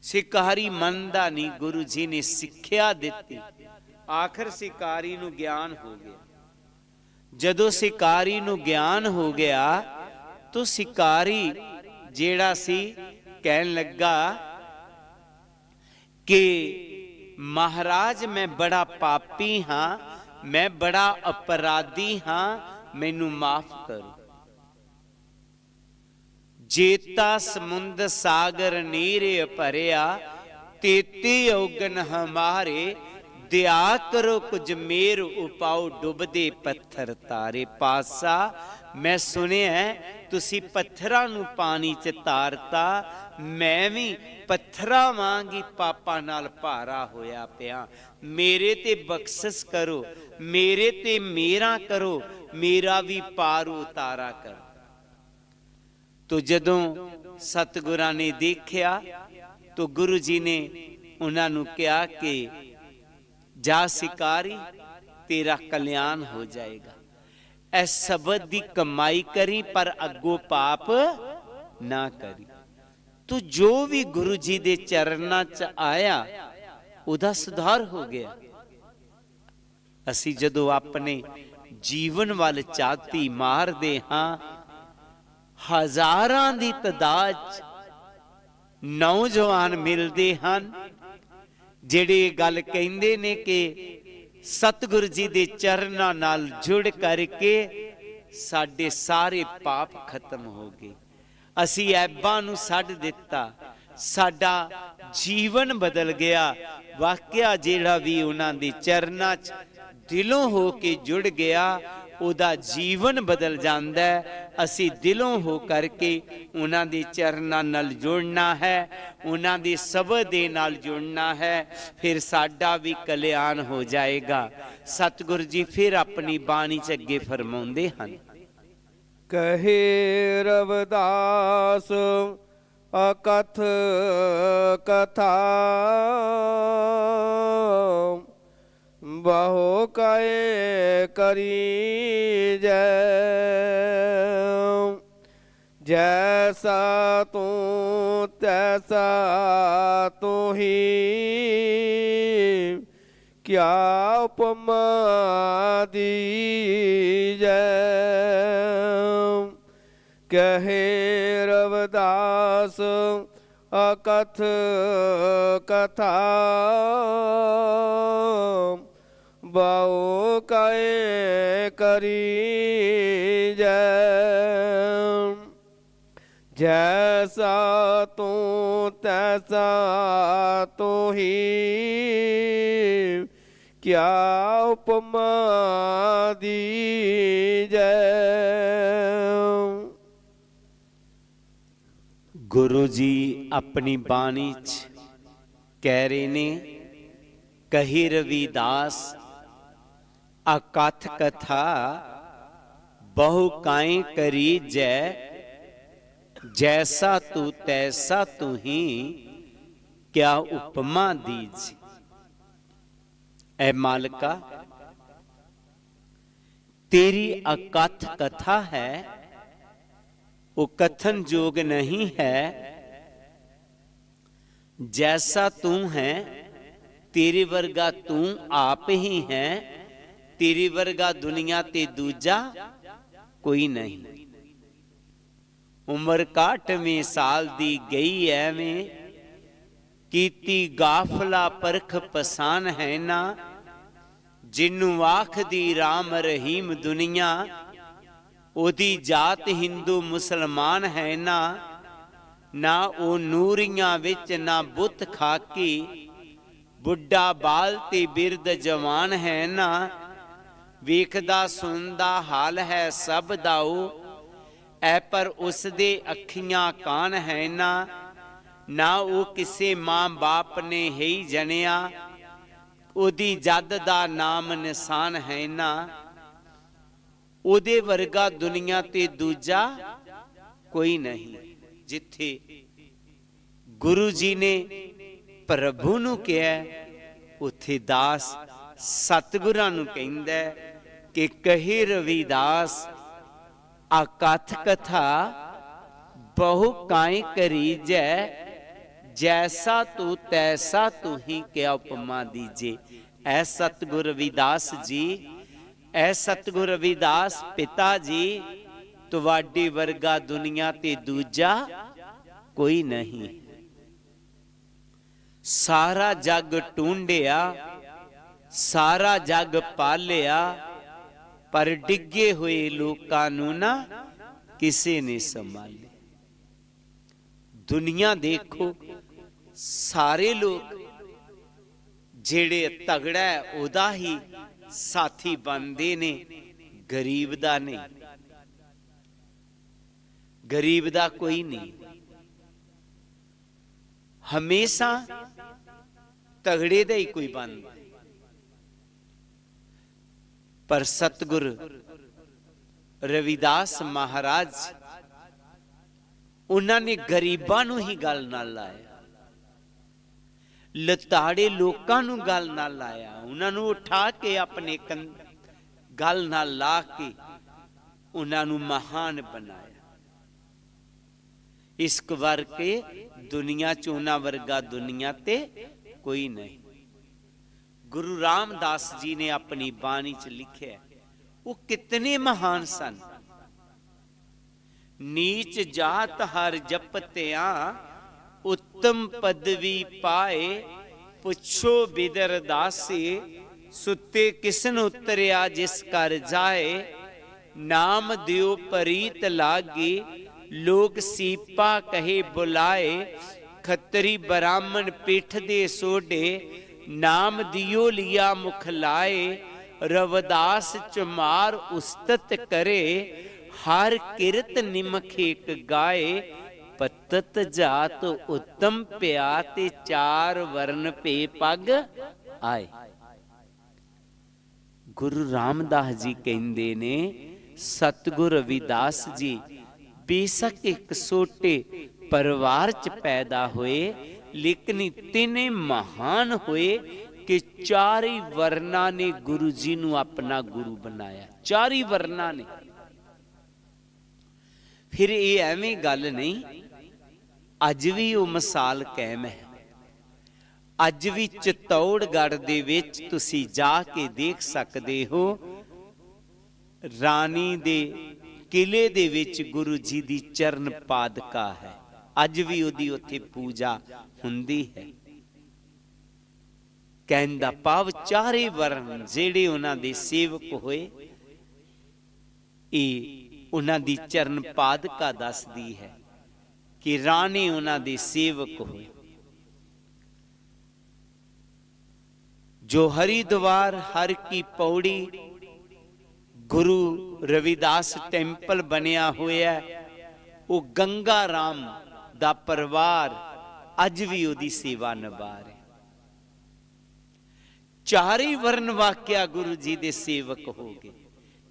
शिकारी मनदा नहीं, गुरु जी ने सिक्ख्या दिती। आखिर शिकारी नू ज्ञान हो गया। जदों शिकारी नू ज्ञान हो गया तो शिकारी जेड़ा सी कहन लगा कि महाराज मैं बड़ा पापी हाँ, मैं बड़ा अपराधी हाँ, मैनू माफ करो। जेता समुंद सागर नीरे भरिया, तेते औगन हमारे। दया करो कुछ मेर उपाओ, डुबदे पत्थर तारे। पासा मैं सुनिया है तुसी पत्थरां नू पानी च तारता, मैं भी पत्थरां वांगी पापा नाल भारा होया पिया। मेरे ते बख्शिश करो, मेरे ते मेरा करो, मेरा भी पार उतारा करो। तो जदों सतगुरां ने देखिया तो गुरु जी ने उन्हां नू कहा कि जा शिकारी तेरा कल्याण हो जाएगा। ऐ शब्द दी कमाई करी पर अगो पाप ना करी। तो जो भी गुरु जी दे चरना च आया उदा सुधार हो गया। असी जदों अपने जीवन वाल चाती मार दे हां, हजारां दी तादाद नौजवान मिलते हैं जेड़े गल कहंदे ने कि सतगुरु जी दे चरनां नाल जुड़ करके साडे सारे पाप खत्म हो गए। असी ऐबां नूं छड्ड दिता, साडा जीवन बदल गया। वाकया जेड़ा भी उन्हां दे चरनां च दिलों हो के जुड़ गया उदा जीवन बदल जांदा है। असी दिलों हो करके उन्हां दे चरनां नाल जुड़ना है, उन्हां दे शब्द दे नाल जुड़ना है, फिर साडा भी कल्याण हो जाएगा। सतगुरु जी फिर अपनी बाणी च अगे फरमाउंदे हन, कहे रविदास अकथ कथा, बहु कहे करी जय। जैसा तू तैसा तू ही, क्या उपमा दीजै। कहे रविदास अकथ कथा, बहु कहे करी जय। जैसा तू तैसा तू ही, क्या उपमा दीजै। गुरु जी अपनी बाणी च कह रहे ने, कही रविदास अकथ कथा, बहु काई करी जय। जैसा तू तैसा तू ही, क्या उपमा दीज। ऐ मालिका तेरी अकथ कथा है, वो कथन जोग नहीं है। जैसा तू है तेरे वर्गा तू आप ही है, तेरे वर्गा दुनिया ते दूजा कोई नहीं। उम्र 68वें साल दी गई एवें, कीती गाफला परख पसान है ना। जिन्नू आख दी राम रहीम दुनिया, ओदी जात हिंदू मुसलमान है ना। ना ओ नूरियां विच ना बुत खाकी, बुढ़ा बाल ते बिरद जवान है ना। वेखदा सुनदा हाल है सब दाऊ, ऐ पर उस दे अखियां कान है ना। ना वो किसे मां बाप ने ही जनिया, ओदी जद दा नाम निशान है ना। ओदे वर्गा दुनिया ते दूजा कोई नहीं। जिथे गुरु जी ने प्रभु नूं कहा, उथे दास सतगुरां नूं कहंदा कि कहे रविदास, अकथ कथा बहु काई करीजै। जैसा तू तैसा तू ही क्या उपमा दीजे। ऐ सतगुर रविदास जी, ऐ सतगुर रविदास पिता जी, तुवाडे वर्गा दुनिया ते दूजा कोई नहीं। सारा जग टूंडिया, सारा जग पालिया, पर डिगे हुए लोकां नूं ना किसे ने संभाले। दुनिया देखो, सारे लोग जेड़े तगड़ा है ओदा ही साथी बनते ने, गरीब दा नहीं। गरीब दा कोई नहीं। हमेशा तगड़े दा ही कोई बनता। पर सतगुर रविदास महाराज, उन्होंने गरीबां नूं ही गल नाल लाया, लताड़े लोकां नूं गल नाल लाया। उन्होंने उठा के अपने गल नाल ला के उन्होंने महान बनाया। इस करके दुनिया च उन्हां वर्गा दुनिया ते कोई नहीं। गुरु रामदास जी ने अपनी बाणी च लिखे, वो कितने महान सन। नीच जात हर जपत्या, उत्तम पदवी पाए। पुछो बिदर दासी, सुते किसन उतरिया जिस कर जाए। नाम दियो परीत लागी, लोग सीपा कहे बुलाए। खतरी ब्राह्मण पिठ दे सोडे, नाम दियो लिया मुख लाए। रविदास चमार उस्तत करे, हर किरत निमखेक गाए। पतत जात उत्तम प्या, ते चार वर्ण पे पग आए। गुरु रामदास जी कहंदे ने, सतगुर रविदास जी बेशक एक छोटे परिवार च पैदा हुए, लेकिन इतने महान हुए कि चारी वर्णा ने गुरु जी नूं अपना गुरु बनाया। चारी वर्णा ने। फिर ये एवें गल नहीं, अज भी वो मिसाल कायम है। अज भी चित्तौड़गढ़ दे विच तुसी जाके देख सकते हो, रानी दे किले दे विच गुरु जी दी चरण पादका है। अज भी उहदी उत्थे पूजा हुंदी है। कहण दा भाव चारे वर्ण जेड़े उन्हां दे सेवक होए, उन्हां दी चरण पादका दसदी है कि रानी उन्हां दे सेवक होए। जो हरिद्वार हर की पौड़ी गुरु रविदास टेंपल बनिया होया, वो गंगा राम दा परिवार अज भी उहदी सेवा निभा रहे। चारे वर्ण वाक्या गुरु जी दे सेवक हो गए।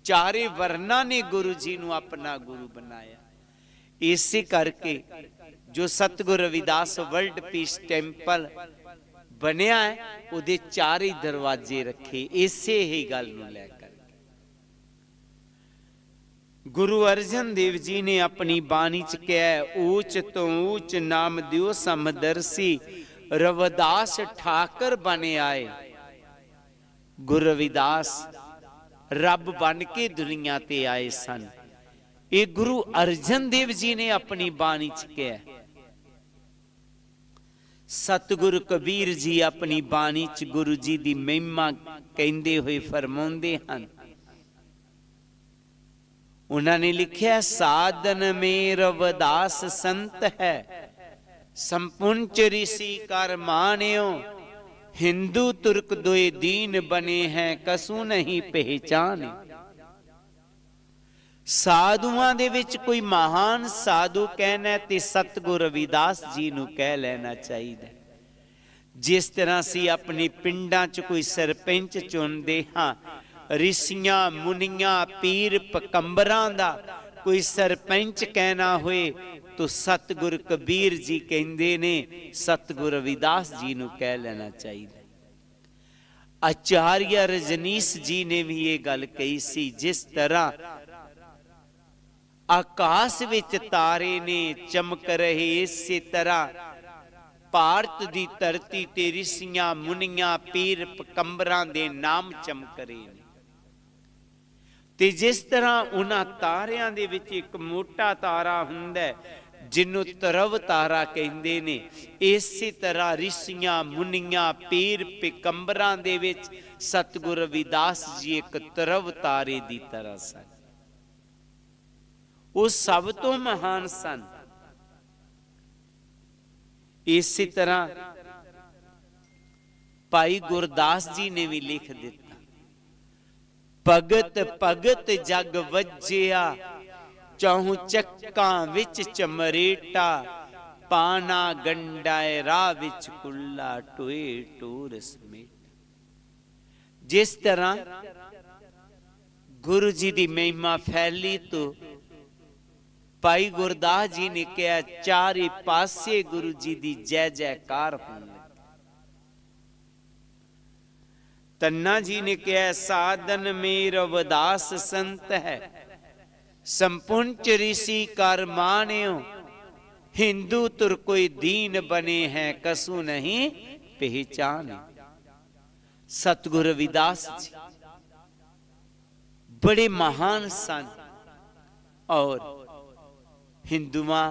चारे वर्णा ने गुरु जी नूं अपना गुरु बनाया। इसे करके जो सतगुरु रविदास वर्ल्ड पीस टेंपल बनया है, उहदे चारे दरवाजे रखे इसे ही गल नूं लैकर। गुरु अर्जन देव जी ने अपनी बाणी च कहा, ऊंच तो ऊंच नाम दियो समदर्शी, रविदास ठाकर बने आए। गुरु रविदास रब बन के दुनिया ते आए सन। ये गुरु अर्जन देव जी ने अपनी बाणी च कहा। सतगुरु कबीर जी अपनी बाणी च गुरु जी दी महिमा कहंदे हुए फरमाउंदे हन। उन्होंने लिखा, साधन में रविदास संत है, संपुंच ऋषि कर मान्यो, हिंदू तुर्क दोए दीन बने हैं, कसू नहीं पहचाने। साधुआं दे विच कोई महान साधु कहना ते सतगुरु रविदास जी नूं कह लेना चाहिए। जिस तरह असीं अपने पिंडां च कोई सरपंच चुनदे हां, ऋषियां मुनियां पीर पकंबरां दा कोई सरपंच कहना होए तो सतगुरु कबीर जी कहंदे ने सतगुरु रविदास जी नूं कह लेना चाहिए। आचार्य रजनीश जी ने भी ये गल कही सी। जिस तरह आकाश विच तारे ने चमक रहे, इसी तरह भारत दी धरती ते ऋषियां मुनियां पीर पकंबरां दे नाम चमक रहे ने। ते जिस तरह उन्हां तारियां दे विच एक मोटा तारा हुंदा है जिन्नू तरव तारा कहंदे ने, इसी तरह ऋषियां मुनियां पीर पकंबरां दे विच सतगुरु रविदास जी एक तरव तारे दी तरह सन। वो सब तो महान सन। इसी तरह भाई गुरदास जी ने भी लिख दिता, भगत भगत जग वज्जिया, चौहु चक्कां विच चमरेटा, पाना गंडाए राह विच कुल्ला, टोए टोर समेट। जिस तरह गुरु जी की महिमा फैली तो भाई गुरदास जी ने कहा, चारे पासे गुरु जी की जय जयकार होने लगी। तन्ना जी ने कहा, साधन में रविदास संत है, संपुंच ऋषि कर मान्यो, हिंदू तुर कोई दीन बने हैं, कसू नहीं पहचाने। सतगुरु रविदास जी बड़े महान सन और हिंदुआ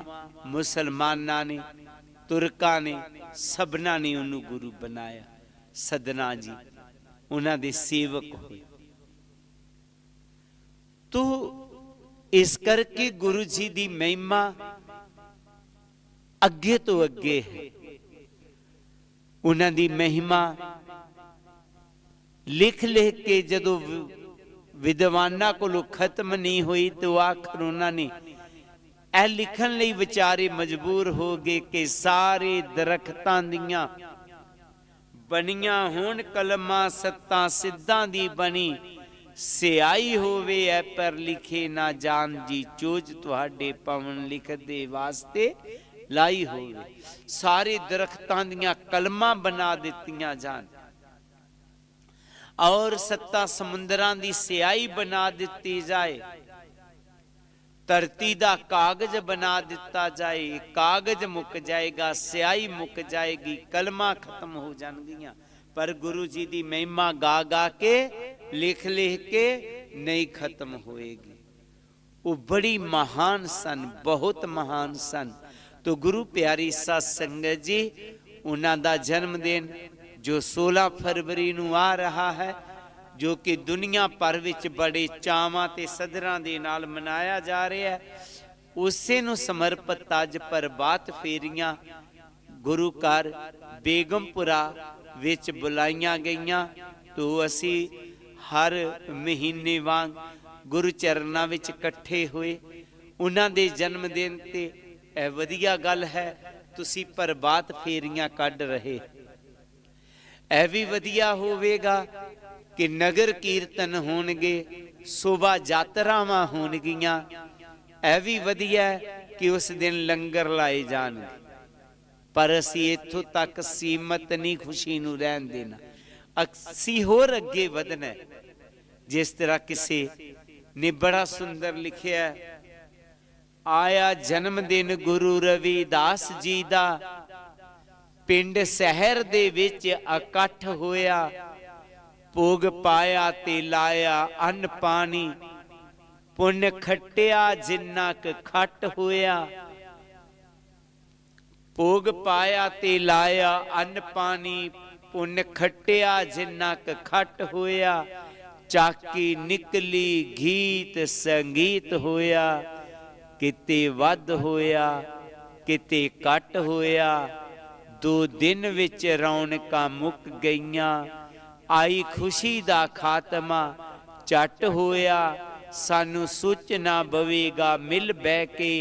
मुसलमाना ने तुर्का ने सबना ने उन्होंने गुरु बनाया। सदना जी उन्होंने दे सेवक हुए। तो इस करके गुरु जी की महिमा अगे तो अगे है। उन्होंने महिमा लिख लिख के जदों विद्वाना को खत्म नहीं हुई तो आखिर उन्होंने ए लिखन लई विचारे मजबूर हो गए कि सारे दरख्तां दियां बनियां होण कलमां सत्तां सिद्धां दी बनी, सियाई होवे ऐ पर लिखे ना जान जी, चोज तुहाडे पवन लिख दे वास्ते लाई होवे। सारे दरख्तां दियां कलमां बना दित्तियां जान और सत्ता समुंदरां दी सियाई बना दित्ती जाए, धरती दा कागज बना दिता जाए। कागज मुक जाएगा, स्याही मुक जाएगी, कलमा खत्म हो जाएंगियां, पर गुरु जी की महिमा गा गा के लिख लिख के नहीं खत्म होएगी। वो बड़ी महान सन, बहुत महान सन। तो गुरु प्यारी साध संगत जी, उन्हां दा जन्मदिन जो 16 फरवरी नूं आ रहा है, जो कि दुनिया भर विच बड़े चावां ते सदरां दे नाल मनाया जा रहा है, उसे नूं समर्पित अज प्रभात फेरियां गुरु घर बेगमपुरा विच बुलाईयां गईयां। तो असी हर महीने वांग गुरु चरनां विच इकट्ठे हुए। उन्हां दे जन्मदिन ते ए वधिया गल है तुसी प्रभात फेरियां कढ रहे। ए भी वधिया होवेगा कि नगर कीर्तन होणगे, शोभा यात्रावां होणगियां। ए भी वधिया कि उस दिन लंगर लाए जाणगे। पर असी इत्थों तक सीमित नहीं खुशी नूं रहन देना, असी होर अगे वधना। जिस तरह किसी ने बड़ा सुंदर लिखिया, आया जन्म दिन गुरु रविदास जी दा, पिंड शहर दे विच इकट्ठ होया, भोग पाया ते लाया अन्न पानी, पुण्य खट्टिया जिन्ना क खट होया। भोग पाया ते लाया अन्न पानी, पुण्य खट्टिया जिन्ना क खट होया। चाकी निकली गीत संगीत होया, किते वध होया किते घट होया। 2 दिन विच रौनकां मुक गईयां, आई खुशी दा खात्मा झट होया। सानू सोचना पवेगा मिल बह के,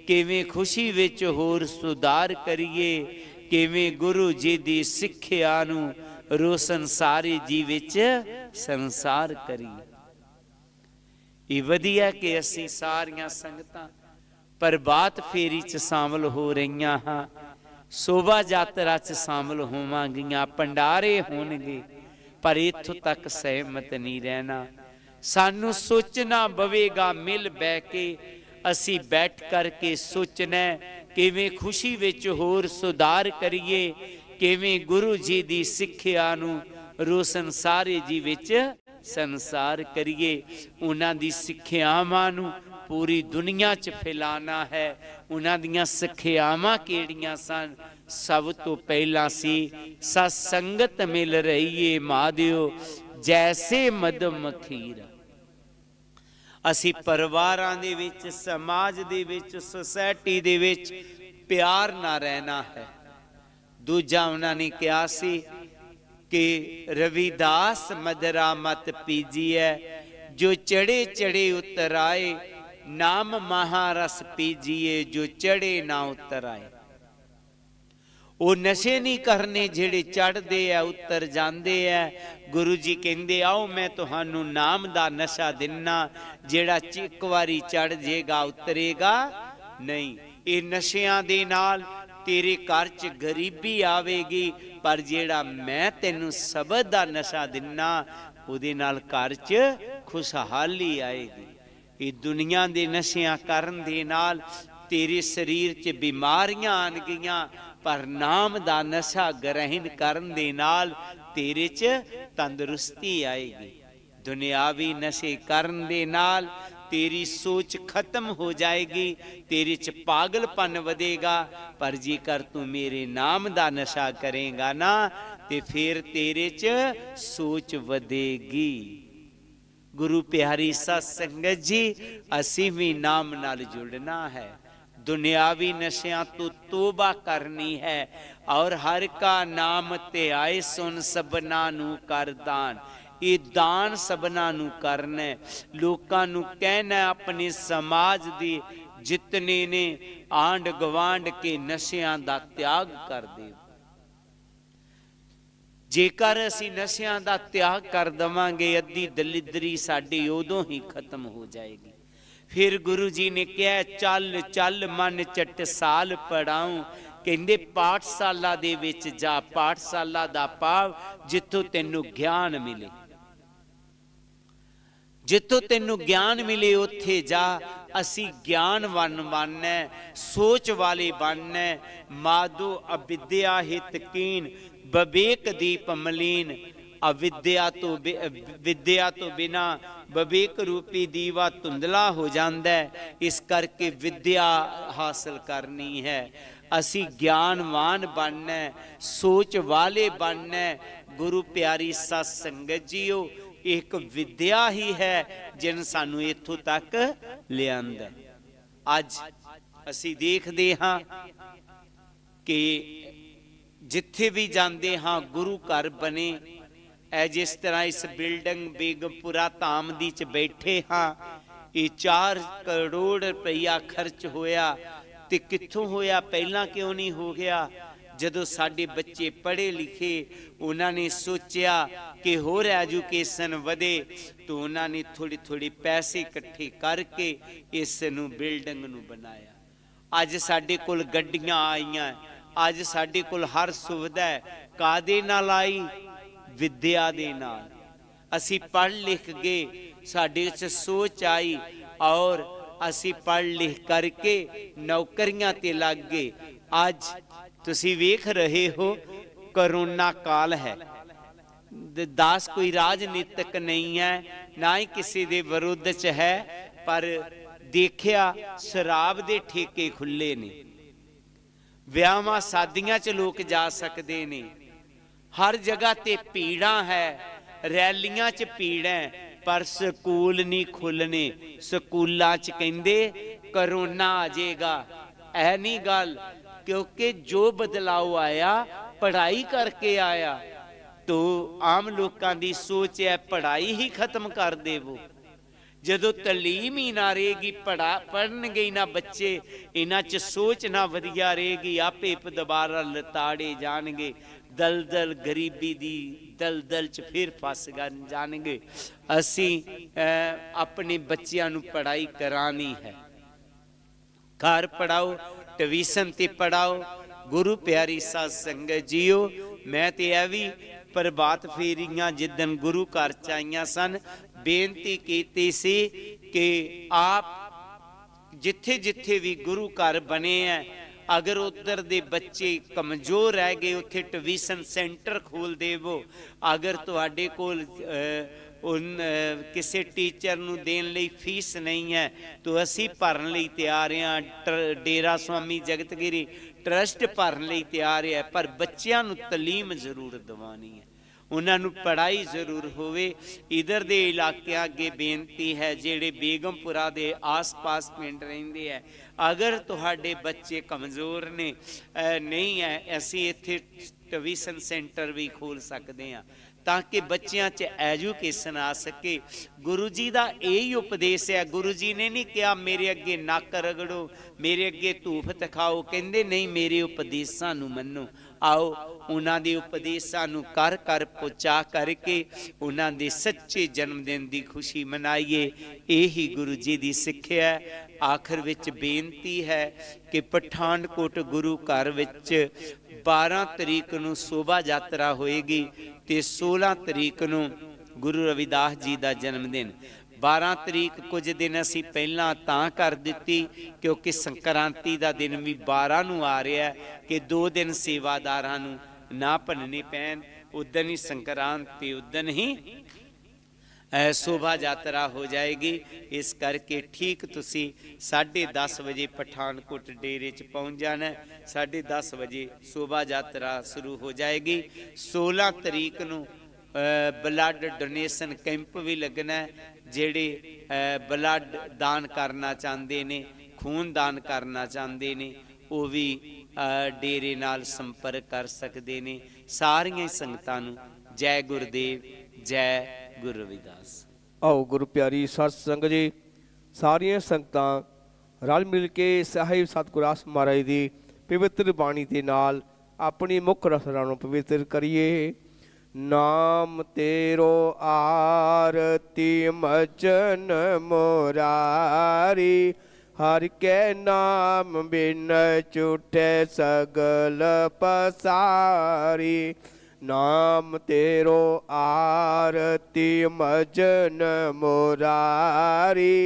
किवें खुशी विच होर सुधार करिए, किवें गुरु जी दी सिक्ख्या नू रोशन सारे जी विच संसार करिए। ये वधिया कि असी सारियां संगतां प्रभात फेरी च शामिल हो रही हाँ, शोभा यात्रा च शामिल होवांगियां, भंडारे होणगे, पर इत्थों तक सहमत नहीं रहना। सानू सोचना पवेगा मिल बह के, असी बैठ करके सोचना किवें खुशी विच होर सुधार करिए, किवें गुरु जी दी सिक्ख्या नू रोशन सारे जी विच संसार करिए। उन्हां दी सिक्ख्यावां नू पूरी दुनिया च फैलाना है। उन्हां दियां सिक्ख्यावां केड़ियां सन? सब तो पहला सी सत्संगत मिल रही है महादेव जैसे मधम मखीर। असी परिवारां दे विच, समाज दे विच, सोसाइटी दे विच प्यार ना रहना है। दूजा उन्होंने कहा सी कि रविदास मदरा मत पीजिए, जो चढ़े चढ़े उतर आए, नाम महारस पीजिए, जो चढ़े ना उतर आए। वो नशे नहीं करने जेड़े चढ़ते है उतर जाते है। गुरु जी कहते आओ मैं तुहानू नाम दा नशा दिना, जेड़ा एक बारी चढ़ जेगा उतरेगा नहीं। ये नशियां दे नाल तेरे घर च गरीबी आवेगी, पर जेड़ा मैं तेनू सबद दा नशा दिना उहदे नाल घर च खुशहाली आएगी। ये दुनिया दे नशियां करन दे नाल तेरे शरीर च बीमारियां आन गईयां, पर नाम दा नशा ग्रहण करन दे नाल तेरे च तंदुरुस्ती आएगी। दुनियावी नशे करन दे नाल तेरी सोच खत्म हो जाएगी, तेरे च पागलपन वधेगा। पर जेकर तू मेरे नाम दा नशा करेगा ना, ते फिर तेरे च सोच वधेगी। गुरु प्यारी सत संगत जी, असी भी नाम नाल जुड़ना है। दुनियावी नशियां तो तोबा करनी है, और हर का नाम ते आए सुन सबना नू कर दान। ये दान सबना नू करना, लोकां नू कहना अपने समाज दी जितने ने आंड गवांड के नशियां दा त्याग कर दे। जेकर असी नशियां दा त्याग कर देवांगे, अद्धी दलिदरी साडी उदों ही खत्म हो जाएगी। फिर गुरु जी ने कहा चल चल मन चटसाल पढ़ाऊं। कहंदे पाठशाला दे विच जा, पाठशाला दा भाव जिथों तैनू ज्ञान मिले, जिथों तैनू ज्ञान मिले उत्थे जा। असी ज्ञानवान बनना, सोच वाले बनना। माधो अविद्या हित कीन, बवेक दीप मलीन। अविद्या तो विद्या तो बिना बवेक रूपी दीवा धुंधला हो जाता है। इस करके विद्या हासिल करनी है। असी ज्ञानवान बनना, सोच वाले बनना। गुरु प्यारी सत संगत जीओ, एक विद्या ही है जिन सानू इत्थों तक ले आंदा। अज असी देखते हाँ कि जिथे भी जाते हाँ गुरु घर बने। जिस तरह इस बिल्डिंग बेगमपुरा धाम दी च बैठे हाँ, ये 4 करोड़ रुपया खर्च होया। ते कित्थों होया, पहला क्यों नहीं हो गया? जदों साडे बच्चे पढ़े लिखे, उन्होंने सोचा कि होर एजुकेशन वधे, तो उन्होंने थोड़ी थोड़ी पैसे इकट्ठे करके इस नू बिल्डिंग नू बनाया। अज साडे कोल गड्डियां आईयां, अज साडे कोल हर सुविधा है। कादे नाल आई? विद्या दे नाल। असी पढ़ लिख गए, साडे च सोच आई और असी पढ़ लिख करके नौकरियां ते लग गए। अज तुसी वेख रहे हो करोना काल है, दास कोई राजनीतिक नहीं है, ना ही किसी दे विरोध च है, पर देखिया शराब दे ठेके खुले ने, विआहां शादियां च लोग जा सकते ने, हर जगह ते भीड़ां है, रैलियां च भीड़ है, पर स्कूल नहीं खुलने। स्कूलां च कहंदे करोना आ जाएगा, ऐ नहीं गल, क्योंकि जो बदलाव आया पढ़ाई करके आया। तो आम लोगों की सोच है पढ़ाई ही खत्म कर देवो, जदों तलीम ही ना रहेगी, पढ़नगे ही ना बच्चे, इन्हां च सोच ना वधिया रहेगी, आपे दोबारा लताड़े जाणगे, दलदल गरीबी दी दलदल च फिर फस जाणगे। असी अपने बच्चियां नूं पढ़ाई करानी है, घर पढ़ाओ, ट्यूशन ते पढ़ाओ। गुरु प्यारी साध संगत जीओ, मैं ते यह भी प्रभात फेरियां जिदन गुरु घर च आईयां सन, बेनती कीती सी कि आप जिथे जिथे भी गुरु घर बने हैं, अगर उधर दे बच्चे कमजोर रह गए उत्थे ट्यूशन सेंटर खोल देवो। अगर तुहाडे कोल किसी टीचर नूं देण लई फीस नहीं है तो असी भरन लई तैयार हैं। डेरा स्वामी जगतगिरी ट्रस्ट भरन लई तैयार है, पर बच्चियां नूं तलीम जरूर दवानी है, उन्होंने पढ़ाई जरूर होवे। इधर दे इलाके अगे बेनती है, जेड़े बेगमपुरा दे आस पास पिंड रहिंदे है, अगर तुहाडे बच्चे कमज़ोर ने नहीं है, असी इत्थे ट्यूशन सेंटर भी खोल सकते हैं ताकि बच्चों च एजुकेशन आ सके। गुरु जी का यही उपदेश है। गुरु जी ने नहीं कहा मेरे अगे नक रगड़ो, मेरे अगे धूफ दिखाओ, कहते नहीं मेरे उपदेशों नूं मनो। आओ उन्हां दे उपदेशों नूं कर कर पहुँचा करके उन्हां दे सच्चे जन्मदिन की खुशी मनाइए। यही गुरु जी की सिक्ख्या है। आखिर विच बेनती है कि पठानकोट गुरु घर विच 12 तरीक नूं शोभा यात्रा होएगी ते 16 तरीक नूं गुरु रविदास जी का जन्मदिन। 12 तरीक कुछ दिन असी पहला तां कर दिती क्योंकि संक्रांति का दिन भी 12 नूं आ रहा है कि 2 दिन सेवादारां नूं ना भनने पैन, उदन ही संक्रांति उदन ही शोभा यात्रा हो जाएगी। इस करके ठीक तुसी 10:30 बजे पठानकोट डेरे च पहुँच जाना। 10:30 बजे शोभा यात्रा शुरू हो जाएगी। 16 तरीक नूं ब्लड डोनेशन कैंप भी लगना है। जेड़े ब्लड दान करना चाहते ने, खून दान करना चाहते ने, वो भी डेरे नाल संपर्क कर सकते ने। सारियां संगतां नूं जय गुरुदेव, जय गुरु रविदास। आओ गुरु प्यारी साध संगत जी, सारियां संगतां रल मिल के साहिब सतगुरु आस महाराज की पवित्र बाणी के नाल अपनी मुख रसना नूं पवित्र करिए। नाम तेरो आरती मजन मुरारी, हर के नाम बिन छूटे सगल पसारी। नाम तेरो आरती मजन मुरारी,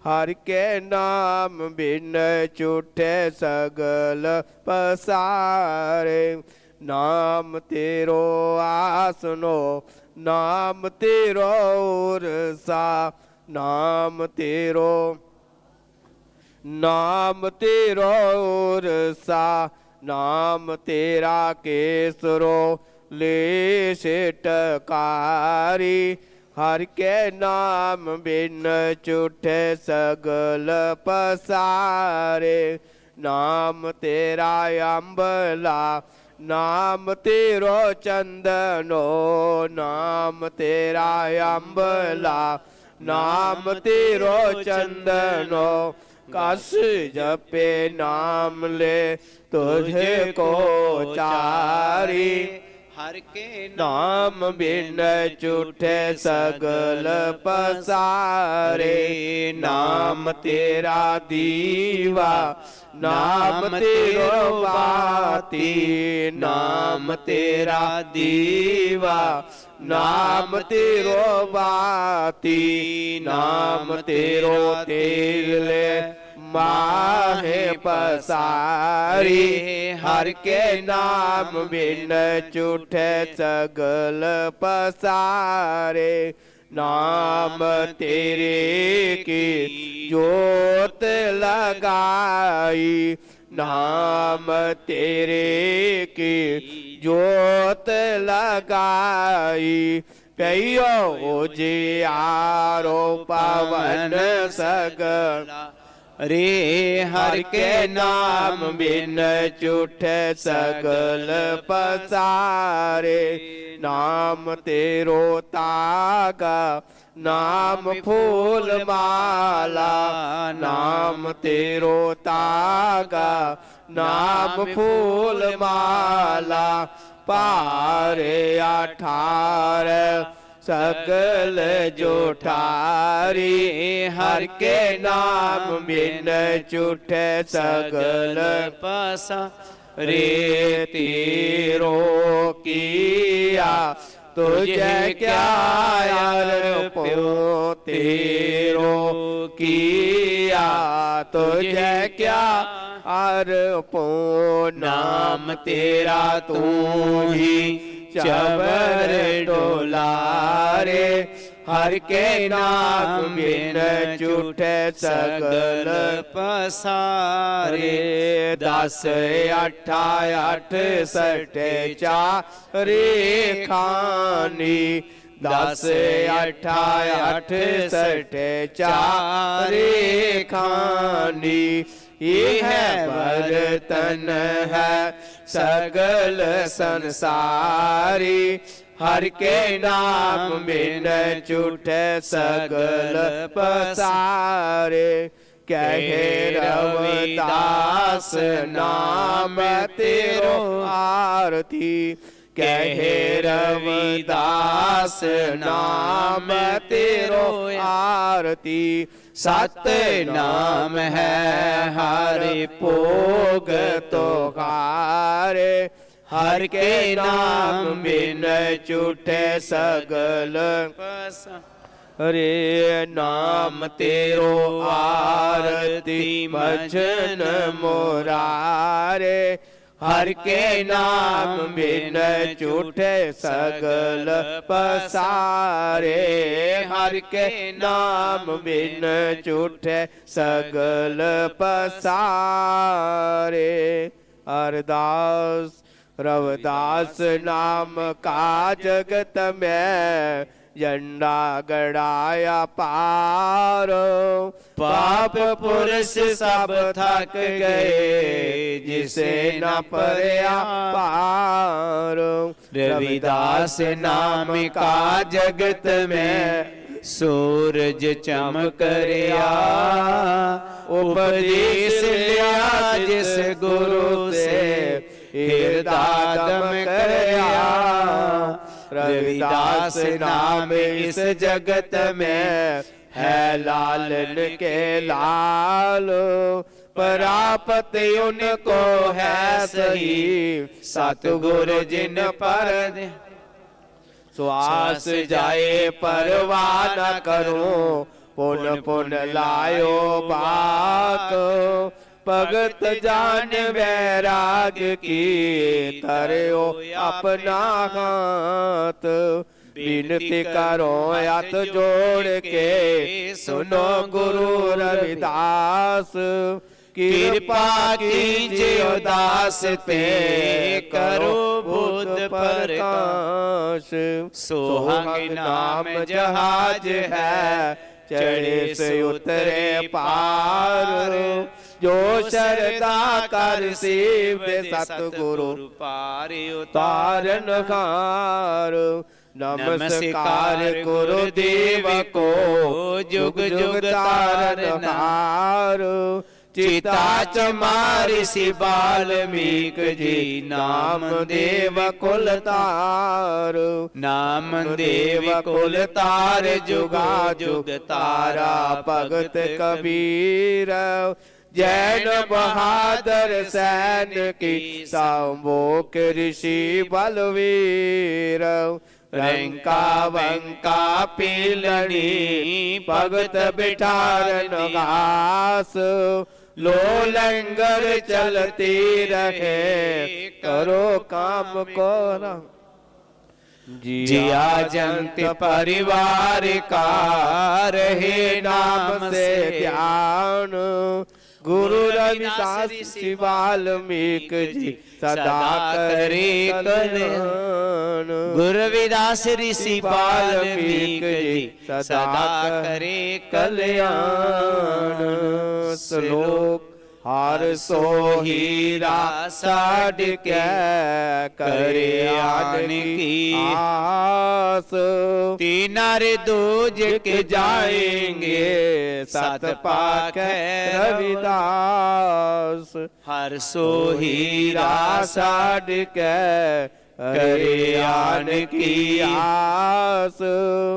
हर के नाम बिन छूटे सगल पसारे। नाम तेरो आसनो, नाम तेरो उरसा, नाम तेरो उरसा, नाम तेरा केसरो ले टकारी। हर के नाम बिन छूटे सगल पसारे। नाम तेरा अम्बला, नाम तेरो चंदनो, नाम तेरा अम्बला, नाम तेरो चंदनो। कस जपे नाम ले तुझे को चारी, हर के नाम बिन झूठे सगल पसारे। नाम तेरा दीवा नाम तेरो बाती। नाम तेरा दीवा नाम तेरो बाती। नाम तेरो तेल माहे पसारी। हर के नाम बिन झूठे सगल पसारे। नाम तेरे की जोत लगाई। नाम तेरे की जोत लगाई। कहियो उजियारो पवन सगल रे। हर के नाम बिन झूठे सगल पसारे। नाम तेरो तागा नाम फूल माला। नाम तेरो तागा नाम फूल माला। पारे 18 सगल जोठारी। हर के नाम बिन झूठे सगल पसा रे। तेरो किया तुझे क्या अर्पो। तेरो किया तुझे क्या अर्पो। नाम तेरा तू ही चबर डोलारे। हर के नाम बिन झूठे सगल पसारे। 10 8 68 चारे खानी। 10 8 68 चारे खानी। ये है बर्तन है सगल संसारी। हर के नाम बिन झूठे सगल पसारे। कहे रविदास नाम तेरो आरती। कहे रविदास नाम तेरो आरती। सत नाम है हरि भोग तो हारे। हर के नाम बिन झूठे सगल रे। नाम तेरो आरती भजन मोरारे। हर के नाम बिन झूठे सगल पसारे। हर के नाम बिन झूठे सगल पसारे। अरदास रविदास नाम का जगत में झंडा गड़ाया पार। पाप पुरुष सब थक गए जिसे न परया पार। रविदास नाम का जगत में सूरज चमक रिया। उपदेश लिया जिस गुरु से हृदय दम करया। रविदास नाम इस जगत में है लालन के लाल। परापत उनको है सही सतगुरु जिन पर श्वास जाए परवाह न करो। पुन पुन लायो बाक। भगत जान वैराग की तरो अपना हाथ। विनती करो हाथ जोड़ के सुनो गुरु रविदास। कृपा कीजिए दास पे करो भूत प्रकाश। सोहंग नाम जहाज है चढ़े से उतरे पार। जो शरदा कर शिव सतगुरु पार उतारन हार। नमस्कार गुरुदेव को जुग जुग तारन हार। चिता चमार ऋषि वाल्मीक जी, नाम देव कुल तार, नाम देव कुल तार, जुगा जुग तारा भगत कबीर। जैन बहादुर सैन की, सांबोक ऋषि बलवीर। रंका वंका पीलनी, भगत बिठारन घास। लो लंगर चलती रहे, करो काम को ना। जिया जंत परिवार का, रहे नाम से ध्यान। गुरु रविदास ऋषि वाल्मीक जी, सदा करे कल्याण। गुरु रविदास ऋषि वाल्मीक जी, सदा करे कल्याण। श्लोक हर सो हीरा साढ़ के, करे आन की आस। तीनारे दूज के जाएंगे, सात पाख रविदास। हर सो हीरा साढ़ के, करे आन की आस।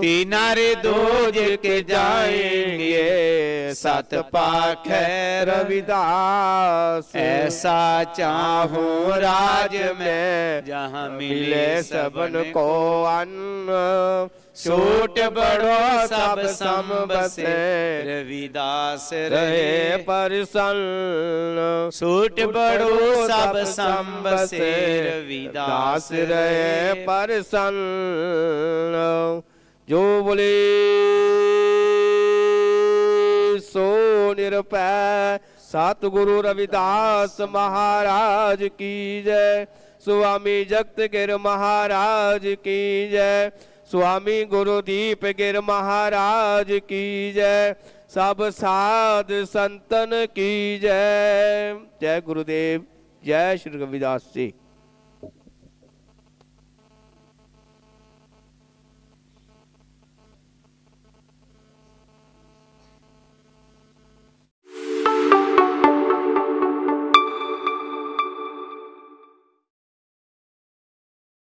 तीनारे दूज के जाएंगे, सत पाख रविदास। ऐसा चाहूं राज में, जहाँ मिले सबन को अन्न। सूट बड़ो सब सम बसे, रविदास रहे प्रसन्न। सूट बड़ो सब सम बसे, रविदास रहे प्रसन्न। जो बोले सो निरपै, सतगुरु रविदास महाराज की जय। स्वामी जगत गिर महाराज की जय। स्वामी गुरुदीप गिर महाराज की जय। सब साध संतन की जय। जय गुरुदेव, जय श्री रविदास जी।